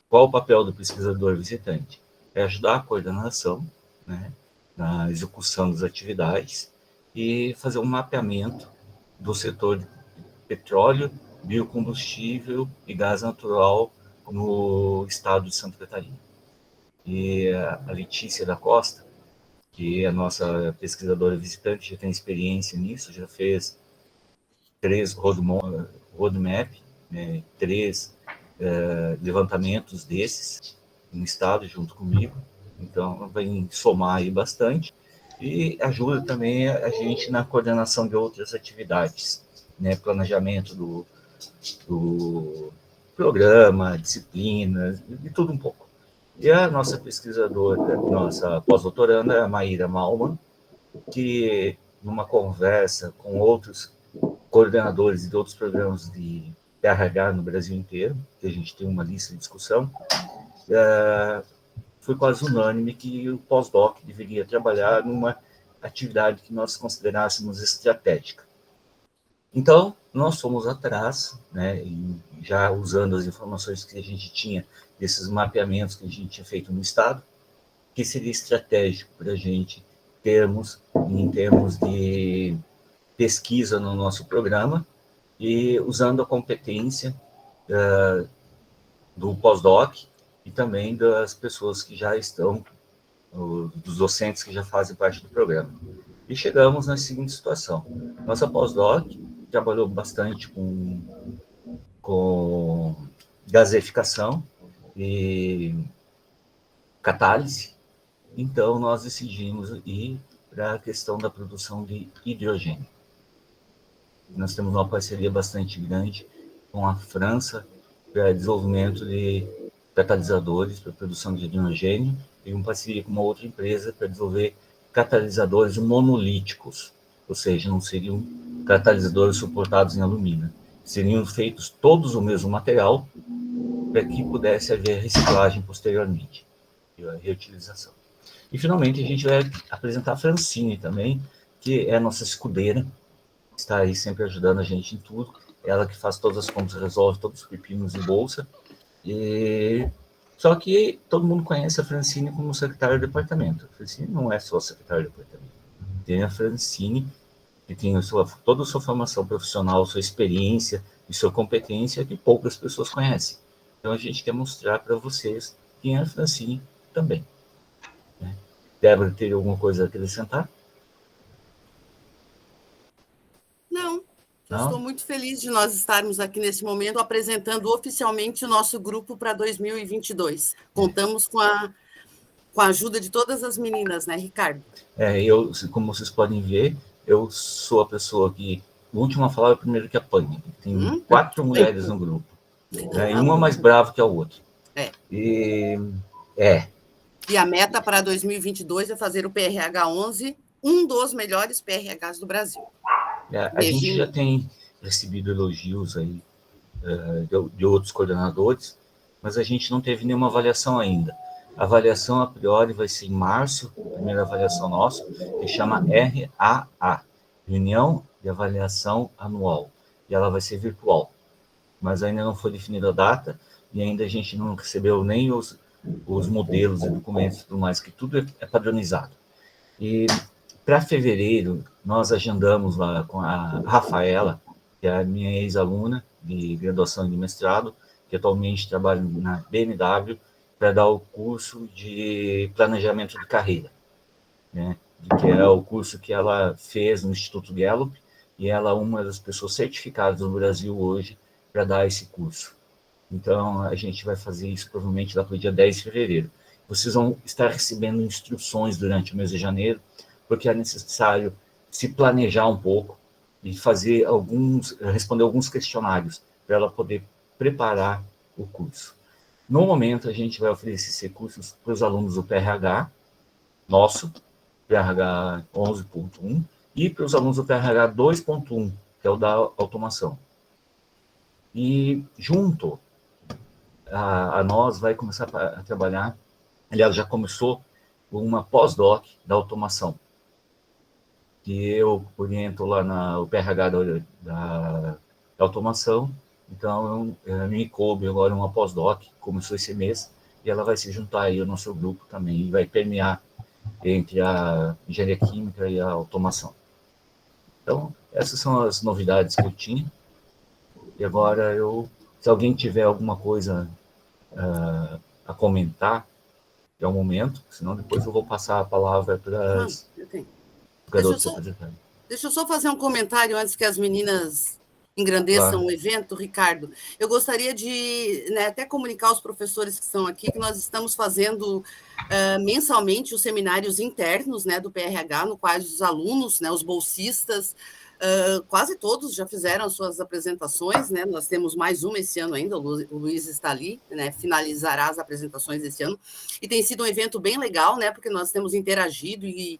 qual o papel do pesquisador visitante? É ajudar a coordenação, né, na execução das atividades e fazer um mapeamento do setor de petróleo, biocombustível e gás natural no estado de Santa Catarina. E a Letícia da Costa, que é a nossa pesquisadora visitante, já tem experiência nisso, já fez 3 roadmap, né, 3 levantamentos desses no estado junto comigo, então vem somar aí bastante e ajuda também a gente na coordenação de outras atividades, né, planejamento do programa, disciplinas, de tudo um pouco. E a nossa pesquisadora, nossa pós-doutoranda, a Maíra Malman, que numa conversa com outros coordenadores de outros programas de PRH no Brasil inteiro, que a gente tem uma lista de discussão, foi quase unânime que o pós-doc deveria trabalhar numa atividade que nós considerássemos estratégica. Então, nós fomos atrás, né, já usando as informações que a gente tinha desses mapeamentos que a gente tinha feito no Estado, que seria estratégico para a gente termos, em termos de pesquisa no nosso programa, e usando a competência do pós-doc e também das pessoas que já estão, dos docentes que já fazem parte do programa. E chegamos na seguinte situação. Nossa pós-doc trabalhou bastante com gaseificação e catálise, então nós decidimos ir para a questão da produção de hidrogênio. Nós temos uma parceria bastante grande com a França para desenvolvimento de catalisadores para produção de hidrogênio e uma parceria com uma outra empresa para desenvolver catalisadores monolíticos, ou seja, não seriam catalisadores suportados em alumínio, seriam feitos todos o mesmo material para que pudesse haver reciclagem posteriormente e a reutilização. E finalmente a gente vai apresentar a Francine também, que é a nossa escudeira, está aí sempre ajudando a gente em tudo, ela que faz todas as contas, resolve todos os pepinos em bolsa, e só que todo mundo conhece a Francine como secretária do departamento. A Francine não é só secretária do departamento. Tem a Francine, que tem toda a sua formação profissional, sua experiência e sua competência, que poucas pessoas conhecem. Então a gente quer mostrar para vocês quem é a Francine também. Né? Débora, tem alguma coisa a acrescentar? Não. Eu estou muito feliz de nós estarmos aqui nesse momento apresentando oficialmente o nosso grupo para 2022. Contamos com a ajuda de todas as meninas, né, Ricardo? Eu, como vocês podem ver, eu sou a pessoa que, o último a falar é o primeiro que apanha. Tem 4 mulheres no grupo, né, e uma mais brava que a outra. E a meta para 2022 é fazer o PRH 11, um dos melhores PRHs do Brasil. A gente já tem recebido elogios aí de outros coordenadores, mas a gente não teve nenhuma avaliação ainda. A avaliação, a priori, vai ser em março, a primeira avaliação nossa, que chama RAA, Reunião de Avaliação Anual, e ela vai ser virtual. Mas ainda não foi definida a data, e ainda a gente não recebeu nem os modelos e documentos e tudo mais, que tudo é padronizado. E para fevereiro, nós agendamos lá com a Rafaela, que é a minha ex-aluna de graduação e de mestrado, que atualmente trabalha na BMW, para dar o curso de planejamento de carreira, né? Que é o curso que ela fez no Instituto Gallup, e ela é uma das pessoas certificadas no Brasil hoje para dar esse curso. Então, a gente vai fazer isso provavelmente lá para o dia 10 de fevereiro. Vocês vão estar recebendo instruções durante o mês de janeiro, porque é necessário se planejar um pouco e responder alguns questionários para ela poder preparar o curso. No momento, a gente vai oferecer esses cursos para os alunos do PRH, nosso, PRH 11.1, e para os alunos do PRH 2.1, que é o da automação. E junto a nós vai começar a trabalhar, aliás, já começou uma pós-doc da automação, que eu oriento lá no PRH da automação, Então, me coube agora uma pós-doc, começou esse mês, e ela vai se juntar aí ao nosso grupo também, e vai permear entre a engenharia química e a automação. Então, essas são as novidades que eu tinha. E agora, se alguém tiver alguma coisa a comentar, é o momento, senão depois eu vou passar a palavra para as garotas apresentarem. Deixa eu só fazer um comentário antes que as meninas engrandeçam o evento, Ricardo. Eu gostaria de até comunicar aos professores que estão aqui que nós estamos fazendo mensalmente os seminários internos do PRH, no qual os alunos, os bolsistas, quase todos já fizeram as suas apresentações, nós temos mais uma esse ano ainda, o Luiz está ali, finalizará as apresentações esse ano, e tem sido um evento bem legal, porque nós temos interagido e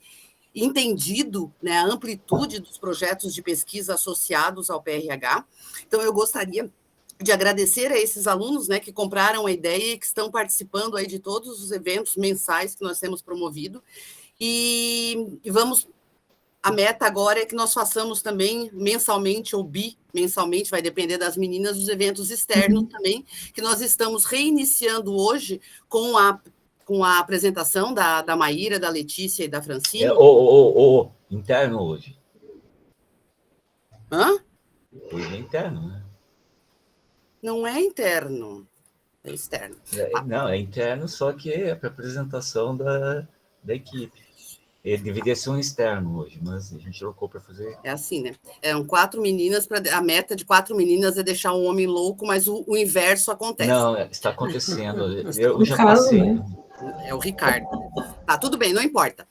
entendido a amplitude dos projetos de pesquisa associados ao PRH. Então, eu gostaria de agradecer a esses alunos que compraram a ideia e que estão participando aí de todos os eventos mensais que nós temos promovido. E a meta agora é que nós façamos também mensalmente ou bimensalmente, vai depender das meninas, os eventos externos também, que nós estamos reiniciando hoje com a apresentação da Maíra, da Letícia e da Francine. Interno hoje. Hã? Hoje é interno, né? Não é interno, é externo. Não, é interno, só que é para apresentação da equipe. Ele deveria ser um externo hoje, mas a gente trocou para fazer. É assim, né? Eram 4 meninas, a meta de 4 meninas é deixar um homem louco, mas o inverso acontece. Não, está acontecendo. Eu já passei. É o Ricardo. Tá, tudo bem, não importa.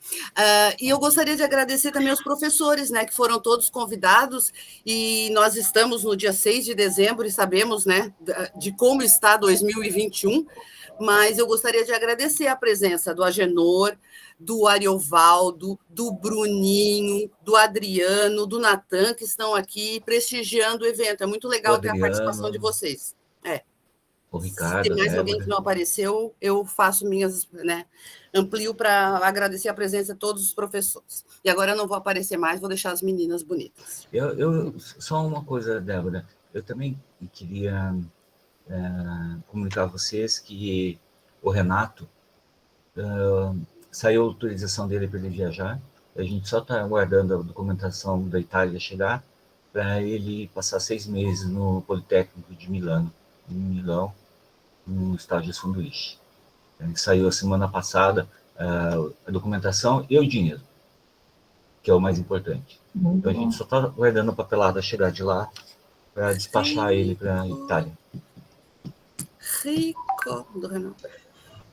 E eu gostaria de agradecer também aos professores, que foram todos convidados, e nós estamos no dia 6 de dezembro e sabemos, de como está 2021, mas eu gostaria de agradecer a presença do Agenor, do Ariovaldo, do Bruninho, do Adriano, do Natan, que estão aqui prestigiando o evento. É muito legal ter a participação de vocês. O Ricardo, se tem mais alguém que não apareceu, eu faço minhas, amplio para agradecer a presença de todos os professores. E agora eu não vou aparecer mais, vou deixar as meninas bonitas. Só uma coisa, Débora, eu também queria comunicar a vocês que o Renato saiu a autorização dele para ele viajar, a gente só está aguardando a documentação da Itália chegar para ele passar 6 meses no Politécnico de Milão, no estágio de sanduíche. Ele saiu a semana passada a documentação e o dinheiro, que é o mais importante. Então a gente só está aguardando a papelada chegar de lá para despachar ele para a Itália. Rico do Renato.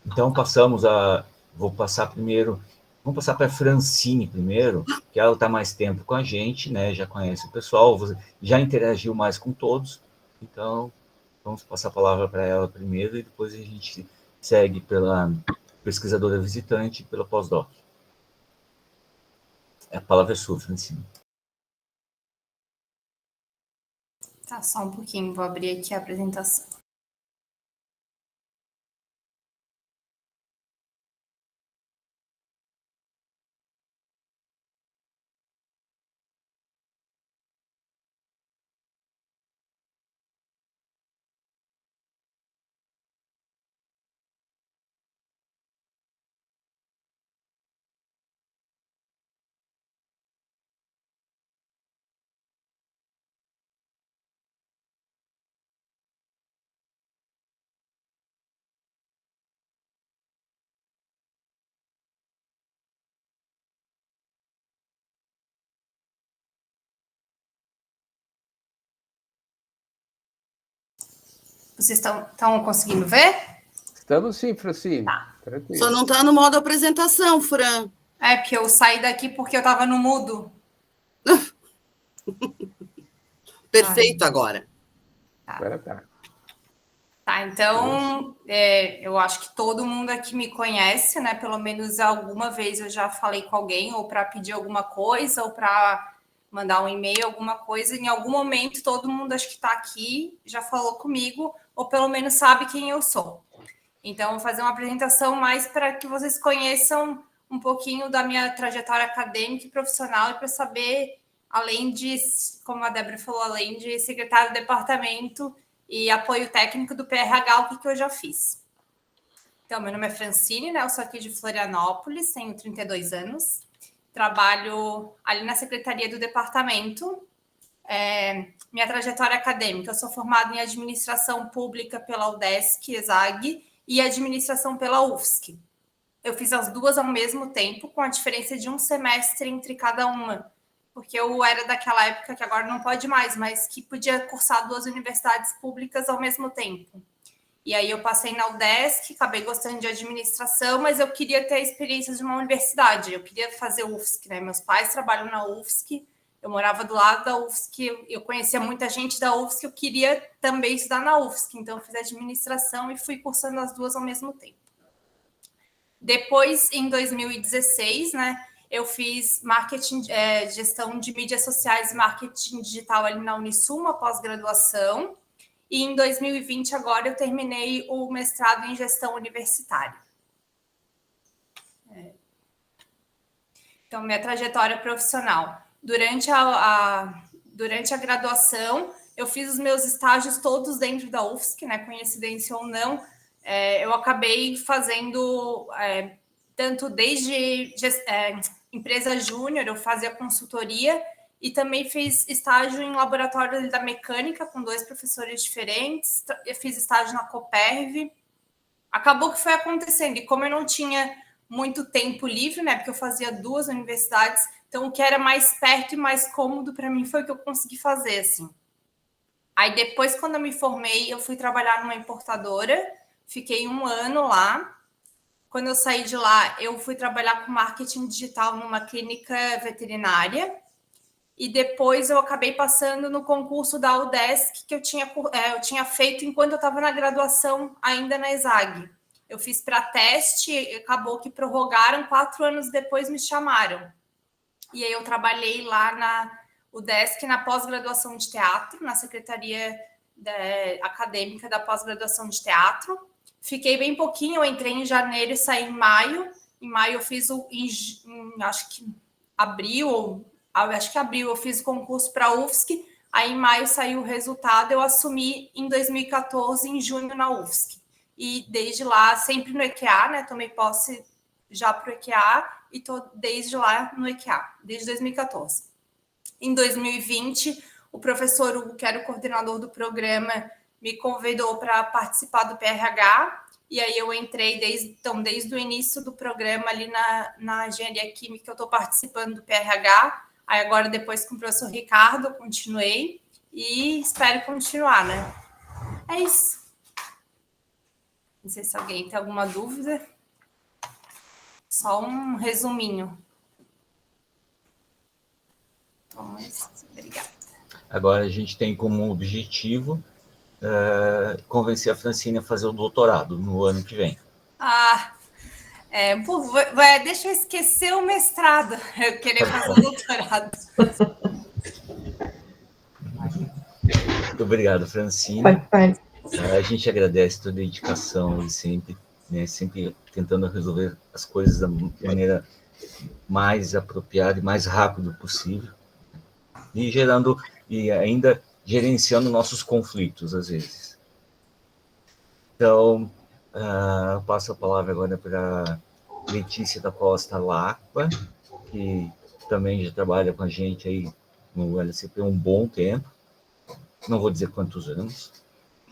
Então vamos passar para a Francine primeiro, que ela está mais tempo com a gente, já conhece o pessoal, já interagiu mais com todos, então vamos passar a palavra para ela primeiro e depois a gente segue pela pesquisadora visitante e pela pós-doc. A palavra é sua, Francine. Tá, só um pouquinho, vou abrir aqui a apresentação. Vocês estão conseguindo ver? Estamos sim, Francine. Tá. Só não está no modo apresentação, Fran. É, porque eu saí daqui porque eu estava no mudo. Perfeito agora. Agora tá. Tá, então, eu acho que todo mundo aqui me conhece, né? Pelo menos alguma vez eu já falei com alguém, ou para pedir alguma coisa, ou para mandar um e-mail, alguma coisa. Em algum momento, todo mundo acho que está aqui já falou comigo, ou pelo menos sabe quem eu sou. Então, vou fazer uma apresentação mais para que vocês conheçam um pouquinho da minha trajetória acadêmica e profissional e para saber, além de, como a Débora falou, além de secretário do departamento, e apoio técnico do PRH, o que eu já fiz. Então, meu nome é Francine, né? Eu sou aqui de Florianópolis, tenho 32 anos. Trabalho ali na secretaria do departamento. Minha trajetória acadêmica, eu sou formada em administração pública pela UDESC, ESAG, e administração pela UFSC. Eu fiz as duas ao mesmo tempo, com a diferença de um semestre entre cada uma, porque eu era daquela época, que agora não pode mais, mas que podia cursar duas universidades públicas ao mesmo tempo. E aí eu passei na UDESC, acabei gostando de administração, mas eu queria ter a experiência de uma universidade, eu queria fazer UFSC, né? Meus pais trabalham na UFSC, eu morava do lado da UFSC, eu conhecia muita gente da UFSC, eu queria também estudar na UFSC, então eu fiz administração e fui cursando as duas ao mesmo tempo. Depois, em 2016, né, eu fiz marketing, gestão de mídias sociais e marketing digital ali na Unisul, uma pós-graduação. E em 2020, agora, eu terminei o mestrado em gestão universitária. Então, minha trajetória profissional. Durante a graduação, eu fiz os meus estágios todos dentro da UFSC, né, coincidência ou não. Eu acabei fazendo tanto desde empresa júnior, eu fazia consultoria, e também fiz estágio em laboratório da mecânica com 2 professores diferentes. Eu fiz estágio na Coperv. Acabou que foi acontecendo. E como eu não tinha muito tempo livre, né, porque eu fazia 2 universidades, então o que era mais perto e mais cômodo para mim foi o que eu consegui fazer, assim. Aí depois, quando eu me formei, eu fui trabalhar numa importadora, fiquei 1 ano lá. Quando eu saí de lá, eu fui trabalhar com marketing digital numa clínica veterinária. E depois eu acabei passando no concurso da UDESC, que eu tinha feito enquanto eu estava na graduação, ainda na ESAG. Eu fiz para teste, e acabou que prorrogaram, 4 anos depois me chamaram. E aí eu trabalhei lá na UDESC, na pós-graduação de teatro, na secretaria acadêmica da pós-graduação de teatro. Fiquei bem pouquinho, eu entrei em janeiro e saí em maio. Em maio eu fiz abril, eu fiz o concurso para a UFSC, aí em maio saiu o resultado, eu assumi em 2014, em junho, na UFSC. E desde lá, sempre no EQA, né? Tomei posse já para o EQA e estou desde lá no EQA, desde 2014. Em 2020, o professor Hugo, que era o coordenador do programa, me convidou para participar do PRH, e aí eu entrei desde o início do programa ali na engenharia química, eu estou participando do PRH. Aí agora, depois com o professor Ricardo, eu continuei e espero continuar, né? É isso. Não sei se alguém tem alguma dúvida. Só um resuminho. Obrigada. Agora a gente tem como objetivo convencer a Francine a fazer o doutorado no ano que vem. Deixa eu esquecer o mestrado. Eu queria fazer o doutorado. Muito obrigado, Francine. A gente agradece a tua dedicação e sempre tentando resolver as coisas da maneira mais apropriada e mais rápido possível. E ainda gerenciando nossos conflitos, às vezes. Então, passo a palavra agora para Letícia da Costa Lacqua, que também já trabalha com a gente aí no LCP há um bom tempo, não vou dizer quantos anos,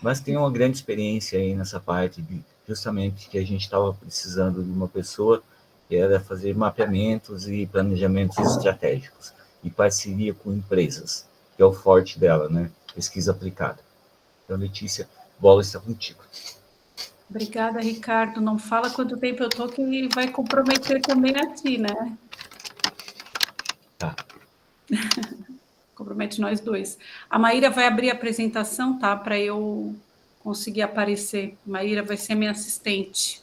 mas tem uma grande experiência aí nessa parte de justamente que a gente estava precisando de uma pessoa que era fazer mapeamentos e planejamentos estratégicos e parceria com empresas, que é o forte dela, né? Pesquisa aplicada. Então, Letícia, a bola está contigo. Obrigada, Ricardo. Não fala quanto tempo eu estou, que vai comprometer também a ti, né? Tá. Compromete nós dois. A Maíra vai abrir a apresentação, tá? Para eu conseguir aparecer. Maíra vai ser minha assistente.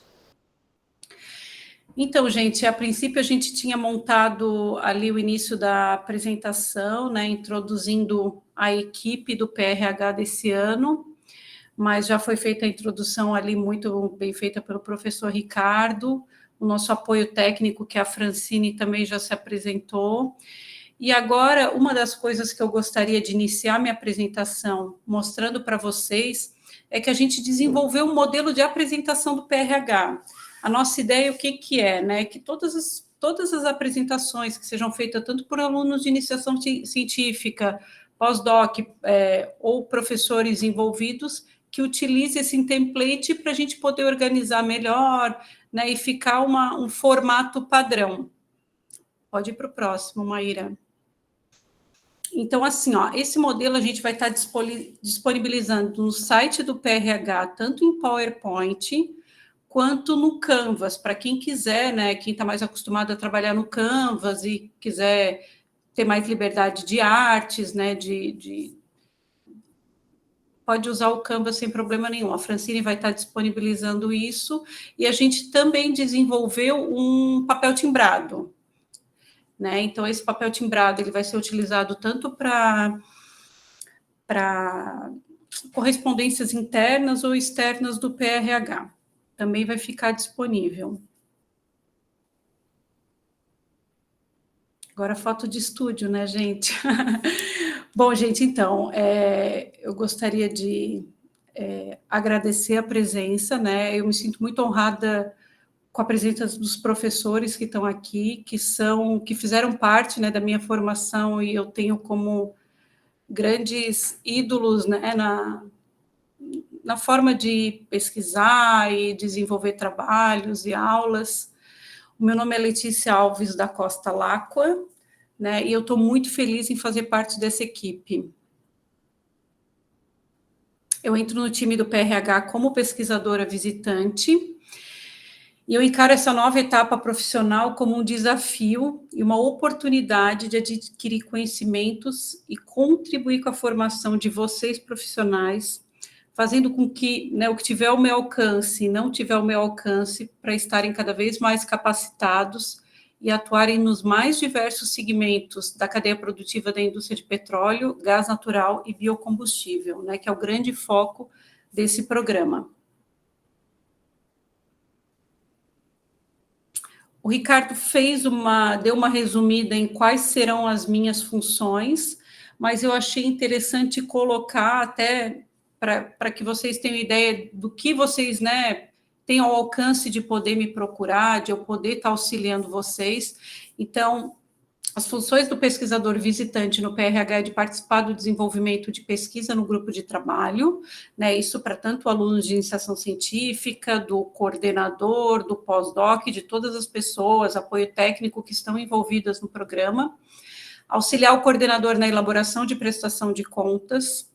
Então, gente, a princípio a gente tinha montado ali o início da apresentação, né? Introduzindo a equipe do PRH desse ano, mas já foi feita a introdução ali muito bem feita pelo professor Ricardo, o nosso apoio técnico, que a Francine também já se apresentou. E agora, uma das coisas que eu gostaria de iniciar minha apresentação mostrando para vocês é que a gente desenvolveu um modelo de apresentação do PRH. A nossa ideia, o que é, né? Que todas as apresentações que sejam feitas tanto por alunos de iniciação científica, pós-doc ou professores envolvidos, que utilize esse template para a gente poder organizar melhor, né, e ficar um formato padrão. Pode ir para o próximo, Maíra. Então, assim, ó, esse modelo a gente vai estar disponibilizando no site do PRH, tanto em PowerPoint quanto no Canvas, para quem quiser, né, quem está mais acostumado a trabalhar no Canvas e quiser ter mais liberdade de artes, né, pode usar o Canvas sem problema nenhum. A Francine vai estar disponibilizando isso, e a gente também desenvolveu um papel timbrado, né? Então, esse papel timbrado ele vai ser utilizado tanto para correspondências internas ou externas do PRH. Também vai ficar disponível. Agora, foto de estúdio, né, gente? Bom, gente, então, eu gostaria de agradecer a presença, né? Eu me sinto muito honrada com a presença dos professores que estão aqui, que fizeram parte, né, da minha formação, e eu tenho como grandes ídolos, né, na forma de pesquisar e desenvolver trabalhos e aulas. O meu nome é Letícia Alves da Costa Lacqua, né, e eu estou muito feliz em fazer parte dessa equipe. Eu entro no time do PRH como pesquisadora visitante, e eu encaro essa nova etapa profissional como um desafio e uma oportunidade de adquirir conhecimentos e contribuir com a formação de vocês profissionais, fazendo com que, né, o que tiver ao meu alcance e não tiver ao meu alcance, para estarem cada vez mais capacitados e atuarem nos mais diversos segmentos da cadeia produtiva da indústria de petróleo, gás natural e biocombustível, né, que é o grande foco desse programa. O Ricardo deu uma resumida em quais serão as minhas funções, mas eu achei interessante colocar até para que vocês tenham ideia do que vocês, né, têm ao alcance de poder me procurar, de eu poder estar auxiliando vocês. Então, as funções do pesquisador visitante no PRH é de participar do desenvolvimento de pesquisa no grupo de trabalho, né, isso para tanto alunos de iniciação científica, do coordenador, do pós-doc, de todas as pessoas, apoio técnico que estão envolvidas no programa, auxiliar o coordenador na elaboração de prestação de contas,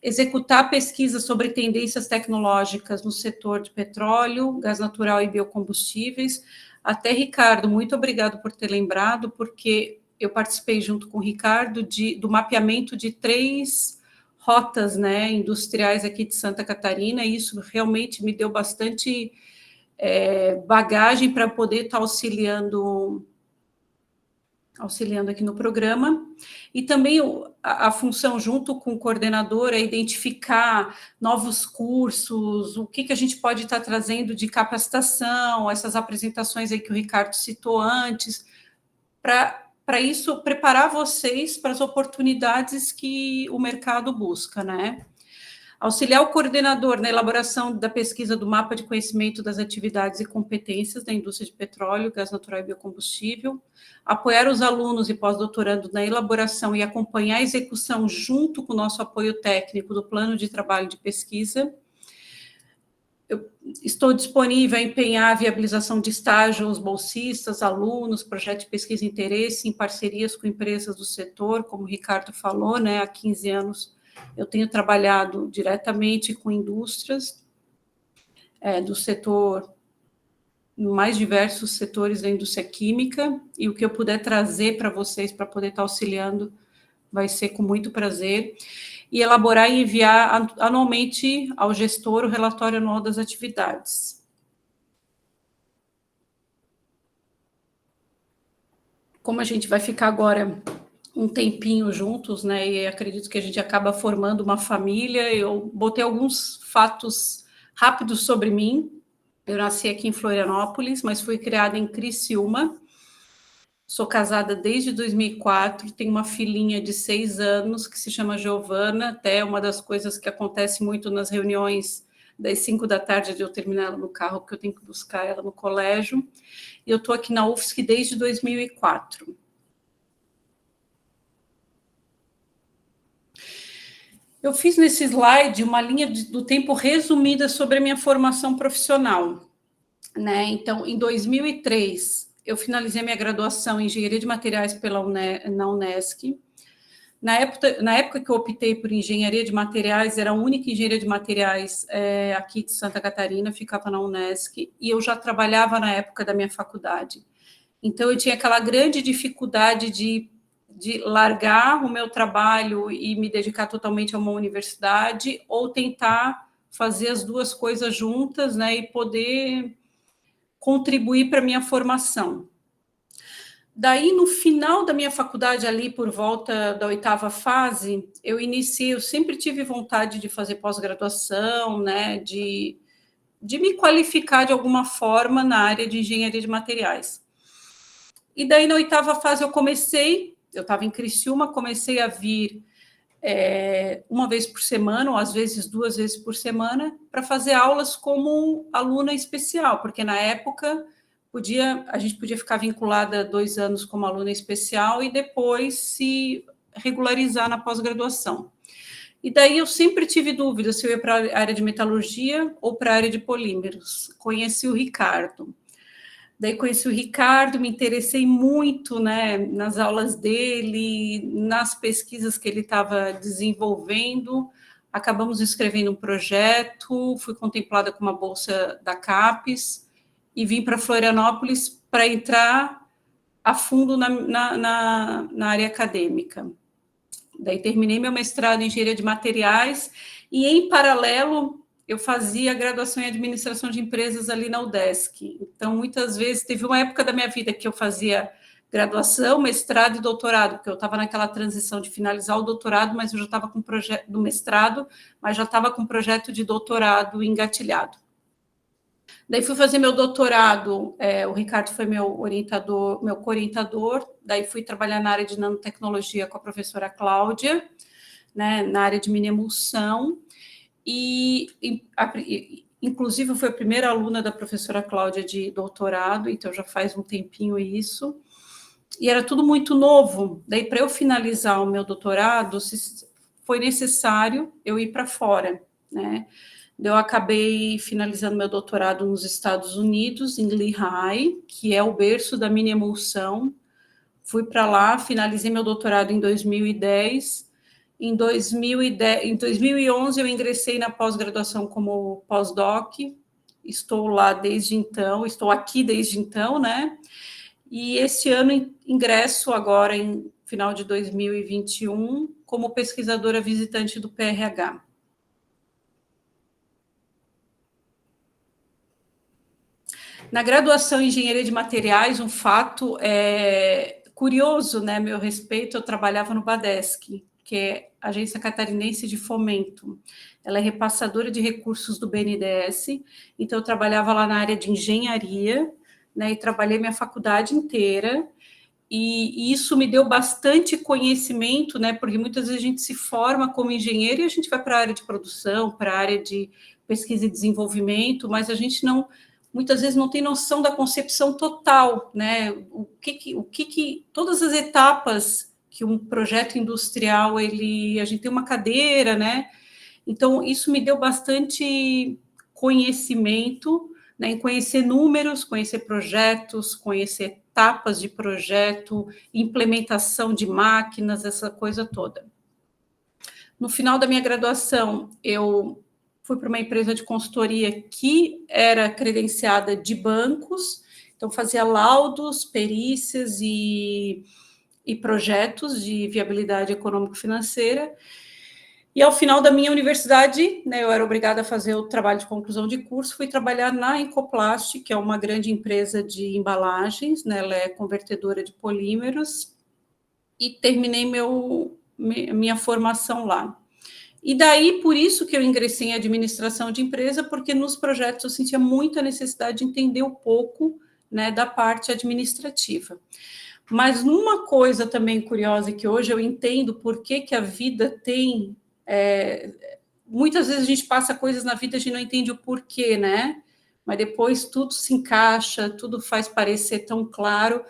executar pesquisa sobre tendências tecnológicas no setor de petróleo, gás natural e biocombustíveis. Até, Ricardo, muito obrigado por ter lembrado, porque eu participei junto com o Ricardo do mapeamento de 3 rotas, né, industriais aqui de Santa Catarina, e isso realmente me deu bastante bagagem para poder estar auxiliando aqui no programa. E também a função, junto com o coordenador, é identificar novos cursos, o que a gente pode estar trazendo de capacitação, essas apresentações aí que o Ricardo citou antes, para isso, preparar vocês para as oportunidades que o mercado busca, né? Auxiliar o coordenador na elaboração da pesquisa do mapa de conhecimento das atividades e competências da indústria de petróleo, gás natural e biocombustível, apoiar os alunos e pós-doutorandos na elaboração e acompanhar a execução junto com o nosso apoio técnico do plano de trabalho de pesquisa. Eu estou disponível a empenhar a viabilização de estágios, bolsistas, alunos, projeto de pesquisa e interesse em parcerias com empresas do setor, como o Ricardo falou, né, há 15 anos eu tenho trabalhado diretamente com indústrias do setor, mais diversos setores da indústria química, e o que eu puder trazer para vocês, para poder estar auxiliando, vai ser com muito prazer. E elaborar e enviar anualmente ao gestor o relatório anual das atividades. Como a gente vai ficar agora um tempinho juntos, né, e acredito que a gente acaba formando uma família, eu botei alguns fatos rápidos sobre mim. Eu nasci aqui em Florianópolis, mas fui criada em Criciúma, Sou casada desde 2004, tenho uma filhinha de 6 anos que se chama Giovana, até uma das coisas que acontece muito nas reuniões das 5 da tarde de eu terminar ela no carro, porque eu tenho que buscar ela no colégio. E eu estou aqui na UFSC desde 2004. Eu fiz nesse slide uma linha do tempo resumida sobre a minha formação profissional, né? Então, em 2003, eu finalizei minha graduação em Engenharia de Materiais na Unesc. Na época que eu optei por Engenharia de Materiais, era a única Engenharia de Materiais aqui de Santa Catarina, ficava na Unesc, e eu já trabalhava na época da minha faculdade. Então, eu tinha aquela grande dificuldade de largar o meu trabalho e me dedicar totalmente a uma universidade, ou tentar fazer as duas coisas juntas, né, e poder contribuir para a minha formação. Daí, no final da minha faculdade, ali por volta da 8ª fase, eu sempre tive vontade de fazer pós-graduação, né, de me qualificar de alguma forma na área de engenharia de materiais. E daí, na 8ª fase, eu estava em Criciúma, comecei a vir uma vez por semana, ou às vezes 2 vezes por semana, para fazer aulas como aluna especial, porque na época a gente podia ficar vinculada 2 anos como aluna especial e depois se regularizar na pós-graduação. E daí eu sempre tive dúvida se eu ia para a área de metalurgia ou para a área de polímeros. Conheci o Ricardo. Daí conheci o Ricardo, me interessei muito, né, nas aulas dele, nas pesquisas que ele estava desenvolvendo. Acabamos escrevendo um projeto, fui contemplada com uma bolsa da CAPES e vim para Florianópolis para entrar a fundo na área acadêmica. Daí terminei meu mestrado em Engenharia de Materiais e, em paralelo, eu fazia graduação em Administração de Empresas ali na UDESC. Então, muitas vezes, teve uma época da minha vida que eu fazia graduação, mestrado e doutorado, porque eu estava naquela transição de finalizar o doutorado, mas eu já estava com o projeto do mestrado, mas já estava com o projeto de doutorado engatilhado. Daí fui fazer meu doutorado, o Ricardo foi meu co-orientador, daí fui trabalhar na área de nanotecnologia com a professora Cláudia, né, na área de mini-emulsão, e inclusive eu fui a primeira aluna da professora Cláudia de doutorado, então já faz um tempinho isso, e era tudo muito novo. Daí, para eu finalizar o meu doutorado, foi necessário eu ir para fora, né? Eu acabei finalizando meu doutorado nos Estados Unidos, em Lehigh, que é o berço da mini-emulsão. Fui para lá, finalizei meu doutorado em 2010. Em 2011, eu ingressei na pós-graduação como pós-doc. Estou lá desde então, estou aqui desde então, né? E esse ano ingresso agora, em final de 2021, como pesquisadora visitante do PRH. Na graduação em Engenharia de Materiais, um fato curioso, né, a meu respeito, eu trabalhava no BADESC, que é a Agência Catarinense de Fomento. Ela é repassadora de recursos do BNDES, então eu trabalhava lá na área de engenharia, né, e trabalhei minha faculdade inteira, e isso me deu bastante conhecimento, né, porque muitas vezes a gente se forma como engenheiro e a gente vai para a área de produção, para a área de pesquisa e desenvolvimento, mas a gente muitas vezes não tem noção da concepção total, né, todas as etapas que um projeto industrial, a gente tem uma cadeira, né, então isso me deu bastante conhecimento, né, em conhecer números, conhecer projetos, conhecer etapas de projeto, implementação de máquinas, essa coisa toda. No final da minha graduação, eu fui para uma empresa de consultoria que era credenciada de bancos, então fazia laudos, perícias e projetos de viabilidade econômico-financeira. E ao final da minha universidade, né, eu era obrigada a fazer o trabalho de conclusão de curso, fui trabalhar na Incoplast, que é uma grande empresa de embalagens, né, ela é convertedora de polímeros, e terminei minha formação lá. E daí, por isso que eu ingressei em administração de empresa, porque nos projetos eu sentia muita necessidade de entender um pouco, né, da parte administrativa. Mas numa coisa também curiosa, que hoje eu entendo por que a vida tem... muitas vezes a gente passa coisas na vida e a gente não entende o porquê, né? Mas depois tudo se encaixa, tudo faz parecer tão claro.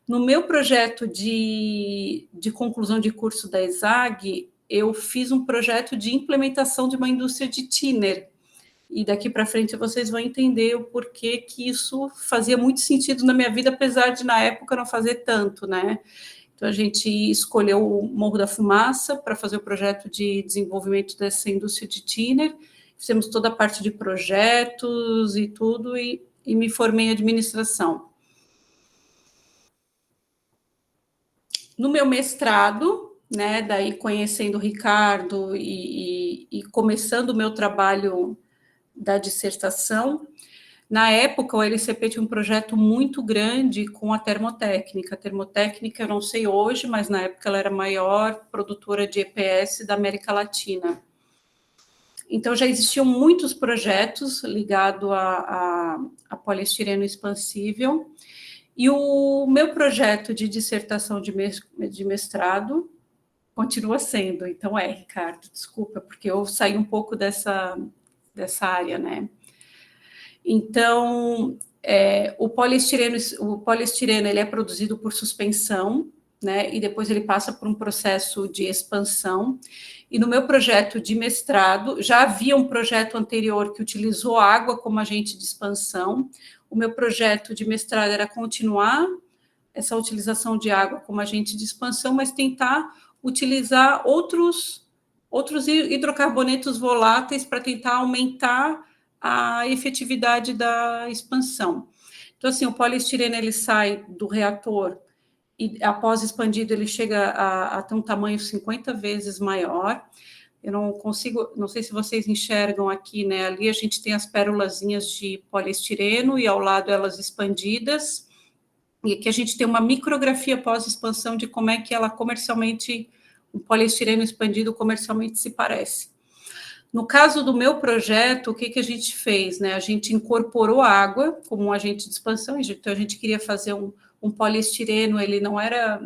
No meu projeto de conclusão de curso da ESAG, eu fiz um projeto de implementação de uma indústria de thinner. E daqui para frente vocês vão entender o porquê que isso fazia muito sentido na minha vida, apesar de, na época, não fazer tanto, né? Então, a gente escolheu o Morro da Fumaça para fazer o projeto de desenvolvimento dessa indústria de thinner. Fizemos toda a parte de projetos e tudo, e me formei em administração. No meu mestrado, né, daí conhecendo o Ricardo e começando o meu trabalho da dissertação, na época, o LCP tinha um projeto muito grande com a termotécnica. A termotécnica, eu não sei hoje, mas na época ela era a maior produtora de EPS da América Latina. Então, já existiam muitos projetos ligados a poliestireno expansível. E o meu projeto de dissertação de mestrado continua sendo. Então, Ricardo, desculpa, porque eu saí um pouco dessa área, né? Então, o poliestireno ele é produzido por suspensão, né? E depois ele passa por um processo de expansão. E no meu projeto de mestrado, já havia um projeto anterior que utilizou água como agente de expansão. O meu projeto de mestrado era continuar essa utilização de água como agente de expansão, mas tentar utilizar outros hidrocarbonetos voláteis para tentar aumentar a efetividade da expansão. Então, assim, o poliestireno ele sai do reator e, após expandido, ele chega a ter um tamanho 50 vezes maior. Eu não sei se vocês enxergam aqui, né? Ali a gente tem as pérolazinhas de poliestireno e ao lado elas expandidas. E aqui a gente tem uma micrografia pós-expansão de como é que ela comercialmente, o poliestireno expandido comercialmente se parece. No caso do meu projeto, o que a gente fez, né? A gente incorporou água como um agente de expansão, então a gente queria fazer um poliestireno, ele não era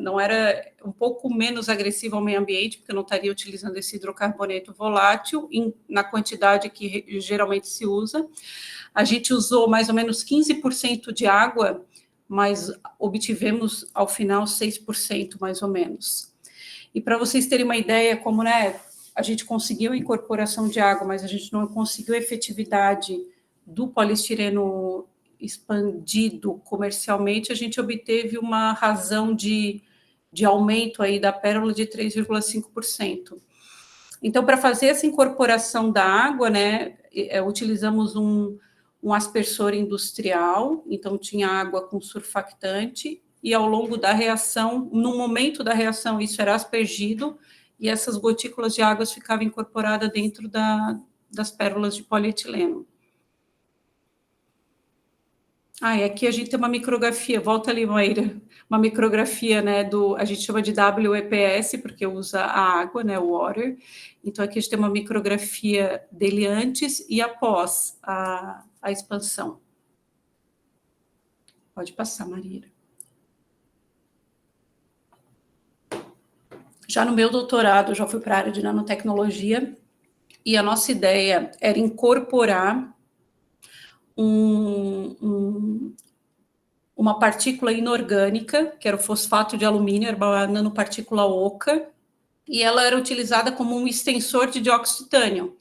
um pouco menos agressivo ao meio ambiente, porque eu não estaria utilizando esse hidrocarboneto volátil na quantidade que geralmente se usa. A gente usou mais ou menos 15% de água, mas obtivemos, ao final, 6% mais ou menos. E para vocês terem uma ideia, como, né, a gente conseguiu a incorporação de água, mas a gente não conseguiu a efetividade do poliestireno expandido comercialmente, a gente obteve uma razão de aumento aí da pérola de 3,5%. Então, para fazer essa incorporação da água, né, utilizamos um aspersor industrial, então tinha água com surfactante, e ao longo da reação, no momento da reação, isso era aspergido, e essas gotículas de água ficavam incorporadas dentro das pérolas de polietileno. E aqui a gente tem uma micrografia, volta ali, Maíra, uma micrografia, né, a gente chama de WEPS, porque usa a água, né, o water. Então, aqui a gente tem uma micrografia dele antes e após a expansão. Pode passar, Maíra. Já no meu doutorado, já fui para a área de nanotecnologia, e a nossa ideia era incorporar uma partícula inorgânica, que era o fosfato de alumínio, era uma nanopartícula oca, e ela era utilizada como um extensor de dióxido de titânio.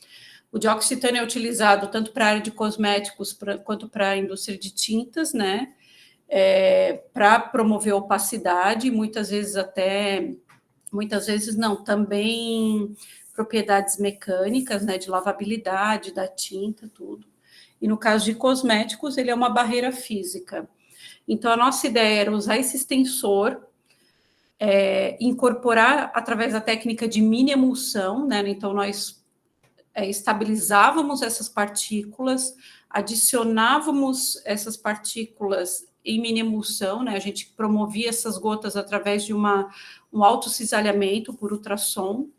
O dióxido de titânio é utilizado tanto para a área de cosméticos quanto para a indústria de tintas, né? Para promover opacidade, muitas vezes não, também propriedades mecânicas, né, de lavabilidade da tinta, tudo. E no caso de cosméticos, ele é uma barreira física. Então, a nossa ideia era usar esse extensor, incorporar através da técnica de mini emulsão, né? Então, nós estabilizávamos essas partículas, adicionávamos essas partículas em mini emulsão, né? A gente promovia essas gotas através de um autocisalhamento por ultrassom,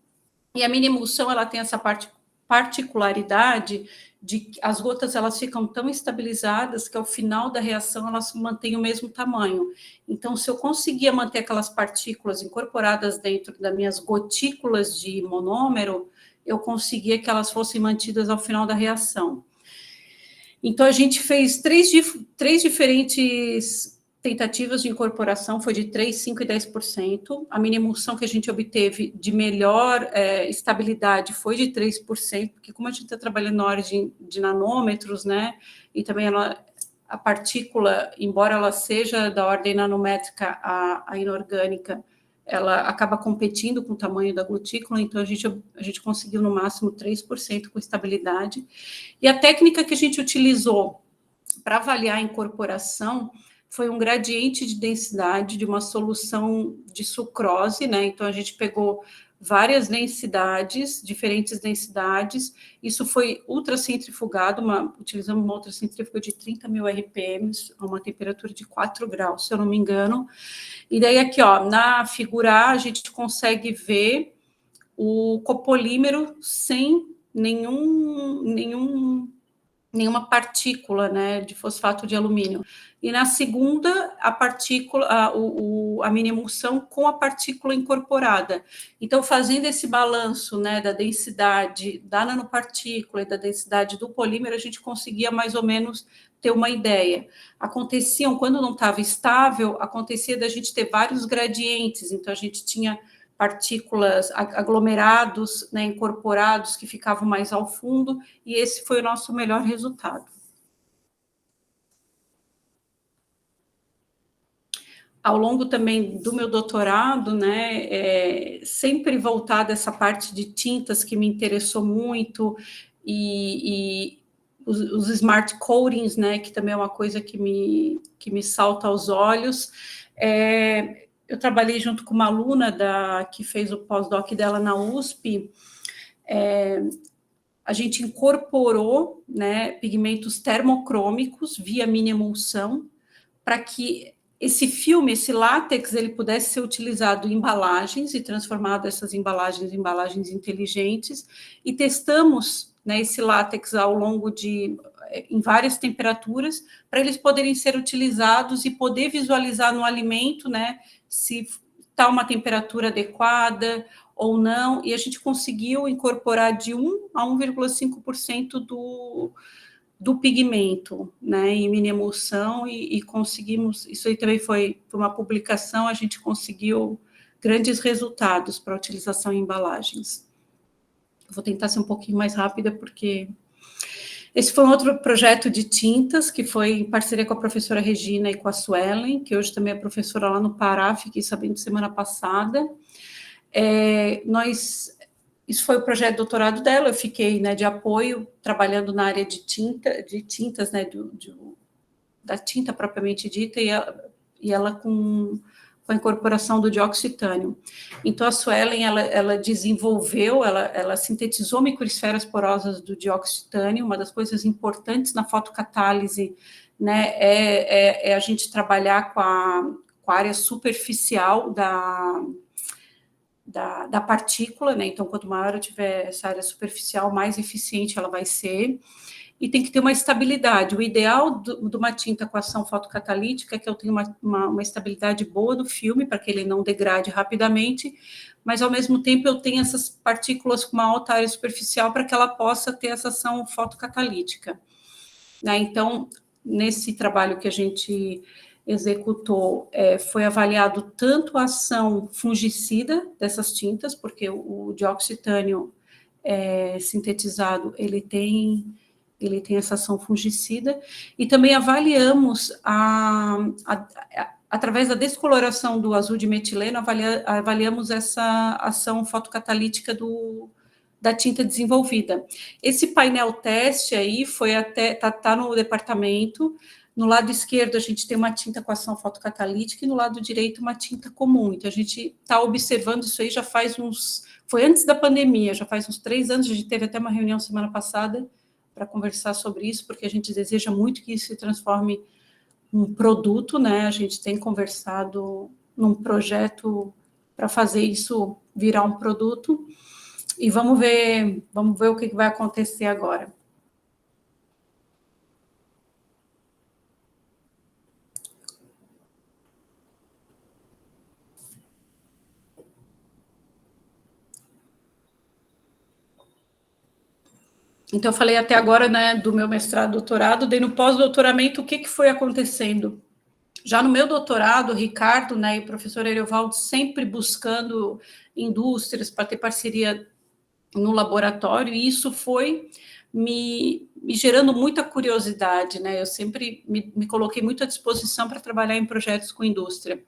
e a mini emulsão ela tem essa particularidade as gotas elas ficam tão estabilizadas que ao final da reação elas mantêm o mesmo tamanho. Então, se eu conseguia manter aquelas partículas incorporadas dentro das minhas gotículas de monômero, eu conseguia que elas fossem mantidas ao final da reação. Então, a gente fez três diferentes tentativas de incorporação, foi de 3%, 5% e 10%. A mínima emulsão que a gente obteve de melhor estabilidade foi de 3%, porque como a gente está trabalhando na ordem de nanômetros, né, e também a partícula, embora ela seja da ordem nanométrica, a inorgânica, ela acaba competindo com o tamanho da gotícula, então a gente conseguiu no máximo 3% com estabilidade. E a técnica que a gente utilizou para avaliar a incorporação foi um gradiente de densidade de uma solução de sucrose, né? Então, a gente pegou várias densidades, diferentes densidades, isso foi ultracentrifugado, utilizamos uma ultracentrífuga de 30.000 RPM, a uma temperatura de 4 graus, se eu não me engano. E daí aqui, ó, na figura A, a gente consegue ver o copolímero sem nenhuma partícula, né, de fosfato de alumínio. E na segunda, a partícula, a mini emulsão com a partícula incorporada. Então, fazendo esse balanço, né, da densidade da nanopartícula e da densidade do polímero, a gente conseguia mais ou menos ter uma ideia. Quando não estava estável, acontecia da gente ter vários gradientes, então a gente tinha partículas, aglomerados, né, incorporados, que ficavam mais ao fundo, e esse foi o nosso melhor resultado. Ao longo também do meu doutorado, né, sempre voltada essa parte de tintas que me interessou muito, e os smart coatings, né, que também é uma coisa que me salta aos olhos. Eu trabalhei junto com uma aluna que fez o pós-doc dela na USP. A gente incorporou, né, pigmentos termocrômicos via mini emulsão para que esse filme, esse látex, ele pudesse ser utilizado em embalagens e transformado essas embalagens em embalagens inteligentes, e testamos, né, esse látex ao longo em várias temperaturas, para eles poderem ser utilizados e poder visualizar no alimento, né, se está uma temperatura adequada ou não, e a gente conseguiu incorporar de 1 a 1,5% do pigmento, né, em mini emulsão, e conseguimos, isso aí também foi uma publicação, a gente conseguiu grandes resultados para a utilização em embalagens. Vou tentar ser um pouquinho mais rápida, porque esse foi um outro projeto de tintas, que foi em parceria com a professora Regina e com a Suelen, que hoje também é professora lá no Pará, fiquei sabendo semana passada. Isso foi o projeto de doutorado dela, eu fiquei, né, de apoio, trabalhando na área de tintas, né, da tinta propriamente dita, e ela com a incorporação do dioxitânio. Então, a Suelen, ela desenvolveu, ela sintetizou microesferas porosas do dioxitânio. Uma das coisas importantes na fotocatálise, né, é a gente trabalhar com a área superficial da partícula, né? Então, quanto maior eu tiver essa área superficial, mais eficiente ela vai ser, e tem que ter uma estabilidade. O ideal de uma tinta com ação fotocatalítica é que eu tenha uma estabilidade boa do filme, para que ele não degrade rapidamente, mas, ao mesmo tempo, eu tenho essas partículas com uma alta área superficial para que ela possa ter essa ação fotocatalítica, né? Então, nesse trabalho que a gente executou, foi avaliado tanto a ação fungicida dessas tintas, porque o dioxitânio sintetizado, ele tem essa ação fungicida, e também avaliamos, através da descoloração do azul de metileno, avaliamos essa ação fotocatalítica da tinta desenvolvida. Esse painel teste aí tá no departamento. No lado esquerdo, a gente tem uma tinta com ação fotocatalítica, e no lado direito, uma tinta comum. Então, a gente está observando isso aí já faz foi antes da pandemia, já faz uns 3 anos, a gente teve até uma reunião semana passada para conversar sobre isso, porque a gente deseja muito que isso se transforme em um produto, né? A gente tem conversado num projeto para fazer isso virar um produto, e vamos ver o que vai acontecer agora. Então, eu falei até agora, né, do meu mestrado, doutorado, daí no pós-doutoramento, o que foi acontecendo? Já no meu doutorado, o Ricardo, né, e o professor Eriovaldo sempre buscando indústrias para ter parceria no laboratório, e isso foi me gerando muita curiosidade, né? Eu sempre me coloquei muito à disposição para trabalhar em projetos com indústria.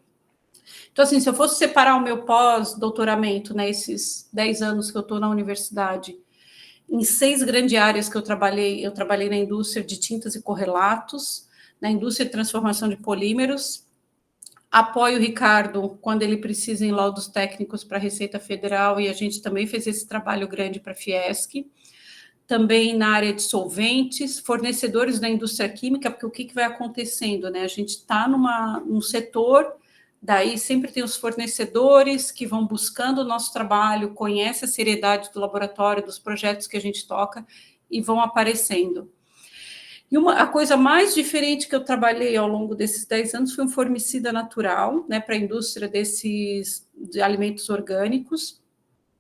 Então, assim, se eu fosse separar o meu pós-doutoramento, né, esses 10 anos que eu estou na universidade, em 6 grandes áreas que eu trabalhei na indústria de tintas e correlatos, na indústria de transformação de polímeros, apoio o Ricardo quando ele precisa em laudos técnicos para a Receita Federal, e a gente também fez esse trabalho grande para a Fiesc, também na área de solventes, fornecedores da indústria química, porque o que vai acontecendo, né? A gente está num setor, daí sempre tem os fornecedores que vão buscando o nosso trabalho, conhecem a seriedade do laboratório, dos projetos que a gente toca, e vão aparecendo. E a coisa mais diferente que eu trabalhei ao longo desses 10 anos foi um formicida natural, né, para a indústria de alimentos orgânicos.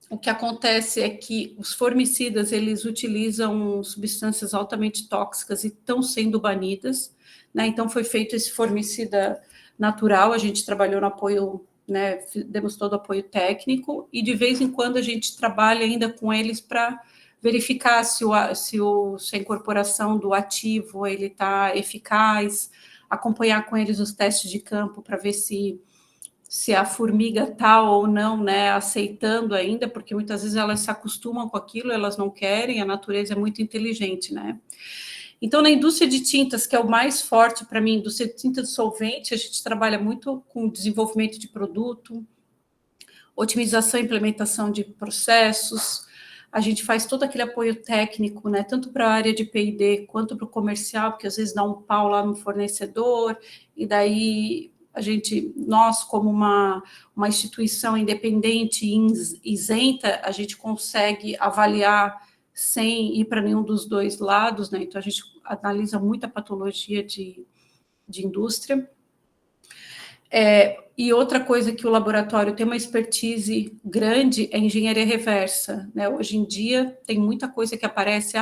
O que acontece é que os formicidas, eles utilizam substâncias altamente tóxicas e estão sendo banidas, né? Então, foi feito esse formicida natural, a gente trabalhou no apoio, né, demos todo o apoio técnico, e de vez em quando a gente trabalha ainda com eles para verificar se a incorporação do ativo ele está eficaz, acompanhar com eles os testes de campo para ver se a formiga está ou não, né, aceitando ainda, porque muitas vezes elas se acostumam com aquilo, elas não querem, a natureza é muito inteligente, né? Então, na indústria de tintas, que é o mais forte para mim, indústria de tinta de solvente, a gente trabalha muito com desenvolvimento de produto, otimização e implementação de processos, a gente faz todo aquele apoio técnico, né, tanto para a área de P&D quanto para o comercial, porque às vezes dá um pau lá no fornecedor, e daí nós, como uma instituição independente e isenta, a gente consegue avaliar sem ir para nenhum dos dois lados, né? Então, a gente analisa muita patologia de indústria. E outra coisa que o laboratório tem uma expertise grande é engenharia reversa, né? Hoje em dia, tem muita coisa que aparece,